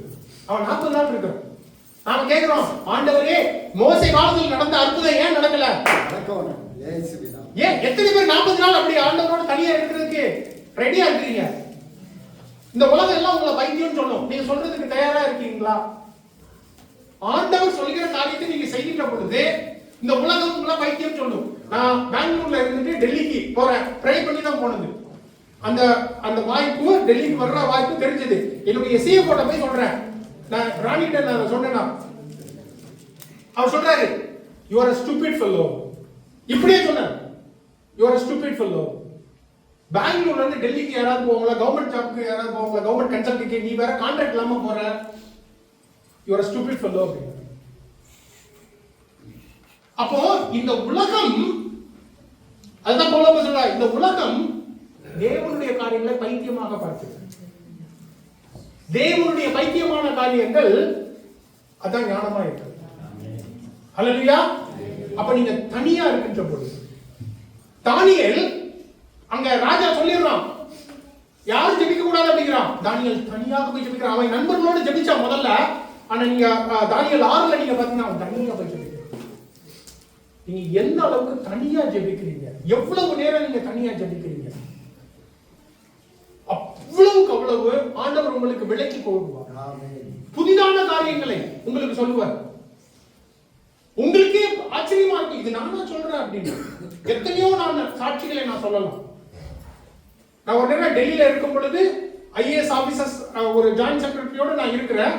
அவன் 40 நாள் இருக்கிறான். நாம கேட்கிறோம், ஆண்டவரே மோசே காலத்தில் நடந்த அற்புதம் ஏன் நடக்கல? ஏன் எத்தனை பேர் 40 நாள் அப்படி ஆண்டவரோட தனியா இருக்கிறதுக்கு ரெடியா இருக்கிறீங்க? இந்த உலகம் எல்லாம் உங்களை பைத்தியம் சொல்லும். நீங்க சொல்றதுக்கு தயாரா இருக்கீங்களா? ஆண்டவர் சொல்லுகிற காரியத்தை நீங்க செய்கின்ற பொழுது இந்த உலகம் உங்களை பைத்தியம் சொல்லும். நான் பெங்களூர்ல இருந்துட்டு டெல்லிக்கு போறேன், ப்ரே பண்ணி தான் போனது. அந்த வாய்ப்பு, டெல்லிக்கு வர்ற வாய்ப்பு தெரிஞ்சது. என்னுடைய சிஎஃப் போட போய் சொல்றேன், நான் ராணிகிட்ட நான் சொன்னேன்னா, அவர் சொல்றாரு, you are a stupid fellow. இப்படியே சொன்னார், you are a stupid fellow. பெங்களூர்ல இருந்து டெல்லிக்கு யாராவது போவாங்களா? கவர்மெண்ட் ஜாப்க்கு யாராவது போவாங்களா? கவர்மெண்ட் கன்சல்டிங்க்கு நீ வேற கான்ட்ராக்ட் இல்லாம போற, you are a stupid fellow. அப்போ இந்த உலகம், அதுதான் பவுல் சொல்றார், இந்த உலகம் தேவனுடைய காரியங்களை பைத்தியமாக பார்க்கிறது. தேவனுடைய பைத்தியமான காரியங்கள் அதான் ஞானமா இருக்கு. ஹல்லேலூயா. அப்ப நீங்க தனியா இருக்கின்ற பொழுது, தானியேல் அங்க ராஜா சொல்லிடுறான், யாரும் ஜெபிக்க கூடாது அப்படிங்கிறான். தானியேல் தனியாக போய் ஜெபிக்கிறான். அவன் நண்பர்களோடு ஜெபிச்சா முதல்ல. ஆனா நீங்க தானியேல் 6ல நீங்க பாத்தீங்கன்னா அவன் தனியா போய் ஜெபிக்கிறான். நீங்க எந்த அளவுக்கு தனியா ஜெபிக்கிறீங்க, எவ்வளவு நேரம் நீங்க தனியா ஜெபிக்கிறீங்க, அவ்வளவுக்கு அவ்வளவு ஆண்டவர் உங்களுக்கு விலக்கி கொடுப்பார். புதிதான காரியங்களை உங்களுக்கு சொல்லுவார். உங்களுக்கே ஆச்சரியமா இருக்கு, இது நானா சொல்றேன் அப்படின்னு. எத்தனையோ நான் சாட்சிகளை நான் சொல்லலாம். நான் ஒரு நேரம் டெல்லியில இருக்கும் பொழுது ஐஏஎஸ் ஆபீசர்ஸ் ஒரு ஜாயிண்ட் செக்ரட்டரியோட நான் இருக்கிறேன்.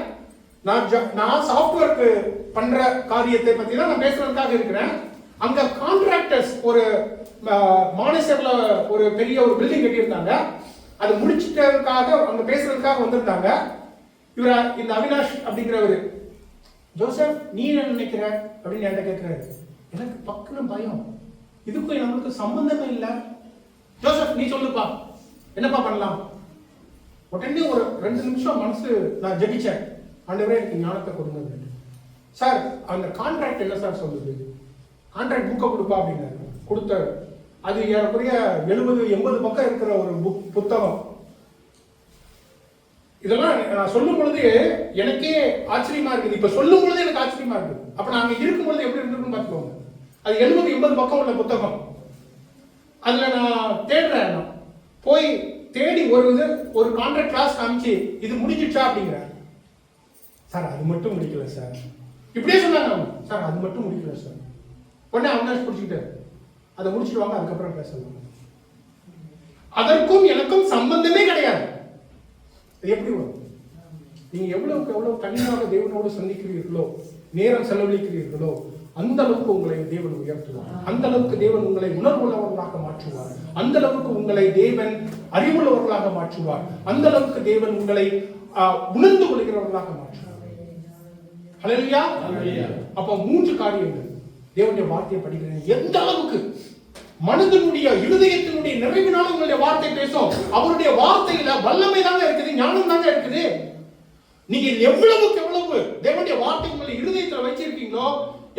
நான் சாஃப்ட்வேர் பண்ற காரியத்தை பத்தி தான் நான் பேசுறதுக்காக இருக்கிறேன். அங்க கான்ட்ராக்டர்ஸ் ஒரு மானேசர்ல ஒரு பெரிய ஒரு பில்டிங் கட்டியிருந்தாங்க. அது முடிச்சிட்டதுக்காக அங்க பேசுறதுக்காக வந்திருந்தாங்க. இவர் இந்த அவினாஷ் அப்படிங்கிறவரு, ஜோசப் நீ என்ன நினைக்கிற அப்படின்னு என்கிட்ட கேட்கிறாரு. எனக்கு பக்குன்னு பயம், இதுக்கும் நம்மளுக்கு சம்பந்தமே இல்லை. ஜோசப் நீ சொல்லுப்பா, என்னப்பா பண்ணலாம்? உடனே ஒரு 2 நிமிஷம் மனசு நான் ஜெபிச்சேன், ஆண்டவரே எனக்கு ஞானத்தை கொடுங்க. சார் அந்த கான்ட்ராக்ட் என்ன சார் சொல்லுது? கான்ட்ராக்ட் புக்கை கொடுப்பா அப்படின்னாரு. கொடுத்தாரு. அது ஏறக்குறைய 70-80 பக்கம் இருக்கிற ஒரு புத்தகம். இதெல்லாம் நான் சொல்லும் பொழுது எனக்கே ஆச்சரியமா இருக்குது. இப்ப சொல்லும் பொழுது எனக்கு ஆச்சரியமா இருக்குது. அப்ப நாங்க இருக்கும் பொழுது எப்படி இருக்குன்னு பார்த்துக்கோங்க. அது 70-80 பக்கம் உள்ள புத்தகம். அதுல நான் தேடுறேன். நான் போய் தேடி ஒரு கான்ட்ராக்ட் கிளாஸ் காமிச்சு இது முடிஞ்சிச்சா அப்படிங்கிறார். சார் அது மட்டும் முடிக்கல சார். இப்படியே சொன்னாங்க அவங்க. சார் அது மட்டும் முடிக்கல சார். உடனே அவனாச்சு பிடிச்சிக்கிட்டாரு. அதை முடிச்சுட்டு வாங்க, அதுக்கப்புறம் பேசலாம். அதற்கும் எனக்கும் சம்பந்தமே கிடையாது. எப்படி வரும்? நீங்க எவ்வளவுக்கு எவ்வளவு தனியாக தேவனோடு சந்திக்கிறீர்களோ, நேரம் செலவழிக்கிறீர்களோ, அந்த அளவுக்கு உங்களை தேவன் உயர்த்துவார். அந்த அளவுக்கு தேவன் உங்களை உணர்வுள்ளவர்களாக மாற்றுவார். அந்த அளவுக்கு உங்களை தேவன் அறிவுள்ளவர்களாக மாற்றுவார். அந்த அளவுக்கு தேவன் உங்களை உணர்ந்து கொள்கிறவர்களாக மாற்றுவார். ஹல்லேலூயா. அப்ப 3 காரியங்கள் தேவனுடைய வார்த்தையை படிக்கிறேன். எந்த அளவுக்கு மனதினுடைய இருதயத்தினுடைய நிறைவினால உங்களுடைய வார்த்தை பேசும். அவருடைய வார்த்தையில வல்லமை தாங்க இருக்குது, ஞானம் தாங்க இருக்குது. நீங்க எவ்வளவுக்கு எவ்வளவு தேவனுடைய வார்த்தை உங்களுடைய இருதயத்துல வச்சிருக்கீங்களோ,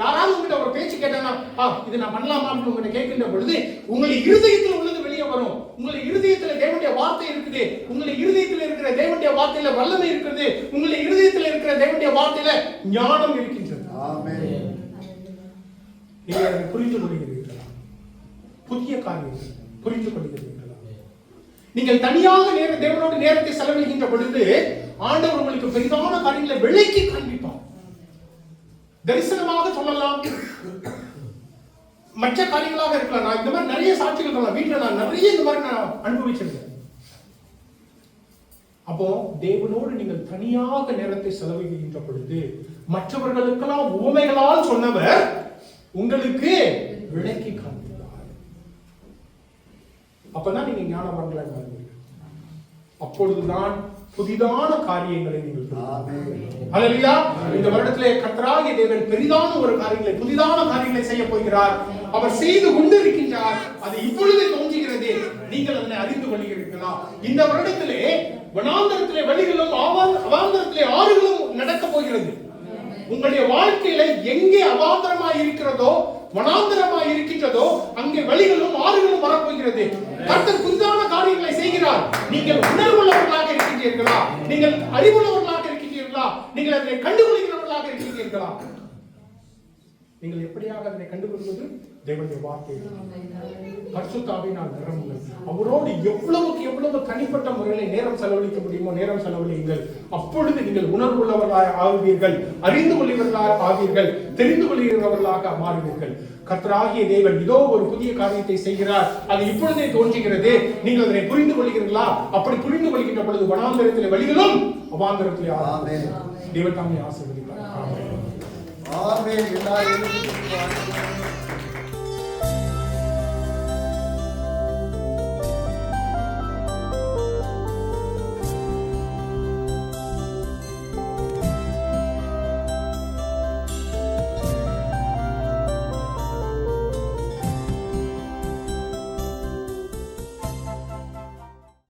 யாராவது உங்ககிட்ட ஒரு பேச்சு கேட்டாங்கன்னா இது நான் பண்ணலாமா அப்படின்னு உங்ககிட்ட கேட்கின்ற பொழுது உங்களுடைய இருதயத்தில் உள்ளது வெளியே வரும். உங்களுடைய இருதயத்துல தேவனுடைய வார்த்தை இருக்குது. உங்களுடைய இருதயத்தில் இருக்கிற தேவனுடைய வார்த்தையில வல்லமை இருக்கிறது. உங்களுடைய இருதயத்தில் இருக்கிற தேவனுடைய வார்த்தையில ஞானம் இருக்கின்றது. ஆமென். நீங்க அதை புரிந்து கொள்கிறீர்களா? புதிய காரியங்கள் புரிந்து கொள்கிறீர்களா? நீங்கள் தனியாக தேவனோடு நேரத்தை செலவழிக்கின்ற பொழுது ஆண்டவர் உங்களுக்கு பெரிதான காரியங்களை விளக்கி காண்பிப்பார். தரிசனமாக சொல்லலாம், மற்ற காரியங்களாக இருக்கலாம். நான் இந்த மாதிரி நிறைய சாட்சிகள் சொல்லலாம். வீட்டில் நான் நிறைய இந்த மாதிரி நான் அனுபவிச்சிருக்கேன். அப்போ தேவனோடு நீங்கள் தனியாக நேரத்தை செலவழிக்கின்ற பொழுது மற்றவர்களுக்கெல்லாம் உவமைகளால் சொன்னவர் உங்களுக்கு விளக்கி காண்பித்தார். அப்பதான் நீங்க ஞானவான்களாக மாறுவீர்கள். அப்பொழுதுதான் புதிதான காரியங்களை நீங்கள் ஹல்லேலூயா. இந்த வருடத்திலே கர்த்தராகிய தேவன் பெரிதான ஒரு காரியங்களை, புதிதான காரியங்களை செய்ய போகிறார். அவர் செய்து கொண்டிருக்கின்றார். அது இப்பொழுது தோன்றுகிறது. நீங்கள் அதனை அறிந்து கொள்கிறீர்களா? இந்த வருடத்திலே வனாந்தரத்திலே வழிகளும் அவாந்தரத்திலே ஆறுகளும் நடக்க போகிறது. உங்களுடைய வாழ்க்கையில எங்கே அவாந்தரமாய் இருக்கிறதோ, வனாந்தரமாய் இருக்கின்றதோ, அங்கே வழிகளும் ஆறுகளும் வரப்போகிறது. கர்த்தர் புதிதான காரியங்களை செய்கிறார். நீங்கள் உணர்வுள்ளவர்களாக இருக்கின்றீர்களா? நீங்கள் அறிவுள்ளவர்களாக இருக்கின்றீர்களா? நீங்கள் அதனை கண்டுகொள்கிறவர்களாக இருக்கின்றீர்களா? நீங்கள் எப்படியாக அதனை கண்டுகொள்வது? தேவனுடைய வார்த்தை, பரிசுத்த ஆவியினால் நிரம்புங்கள். அவரோடு எவ்வளவுக்கு எவ்வளவு தனிப்பட்ட முறையில் நேரம் செலவழிக்க முடியுமோ நேரம் செலவழியுங்கள். அப்பொழுது நீங்கள் உணர்வுள்ளவர்களாக ஆகுவீர்கள், அறிந்து கொள்கிறவர்களாக ஆவீர்கள், தெரிந்து கொள்கிறவர்களாக மாறுவீர்கள். கர்த்தராகிய தேவன் இதோ ஒரு புதிய காரியத்தை செய்கிறார். அது இப்பொழுதே தோன்றுகிறது. நீங்கள் அதனை புரிந்து கொள்கிறீர்களா? அப்படி புரிந்து கொள்கின்ற பொழுது வனாந்தரத்திலே வழிகளும் அவாந்தரத்திலே ஆமென். தேவன் தாமே ஆசீர்வதிப்பார். ஆமென். ஆமென்.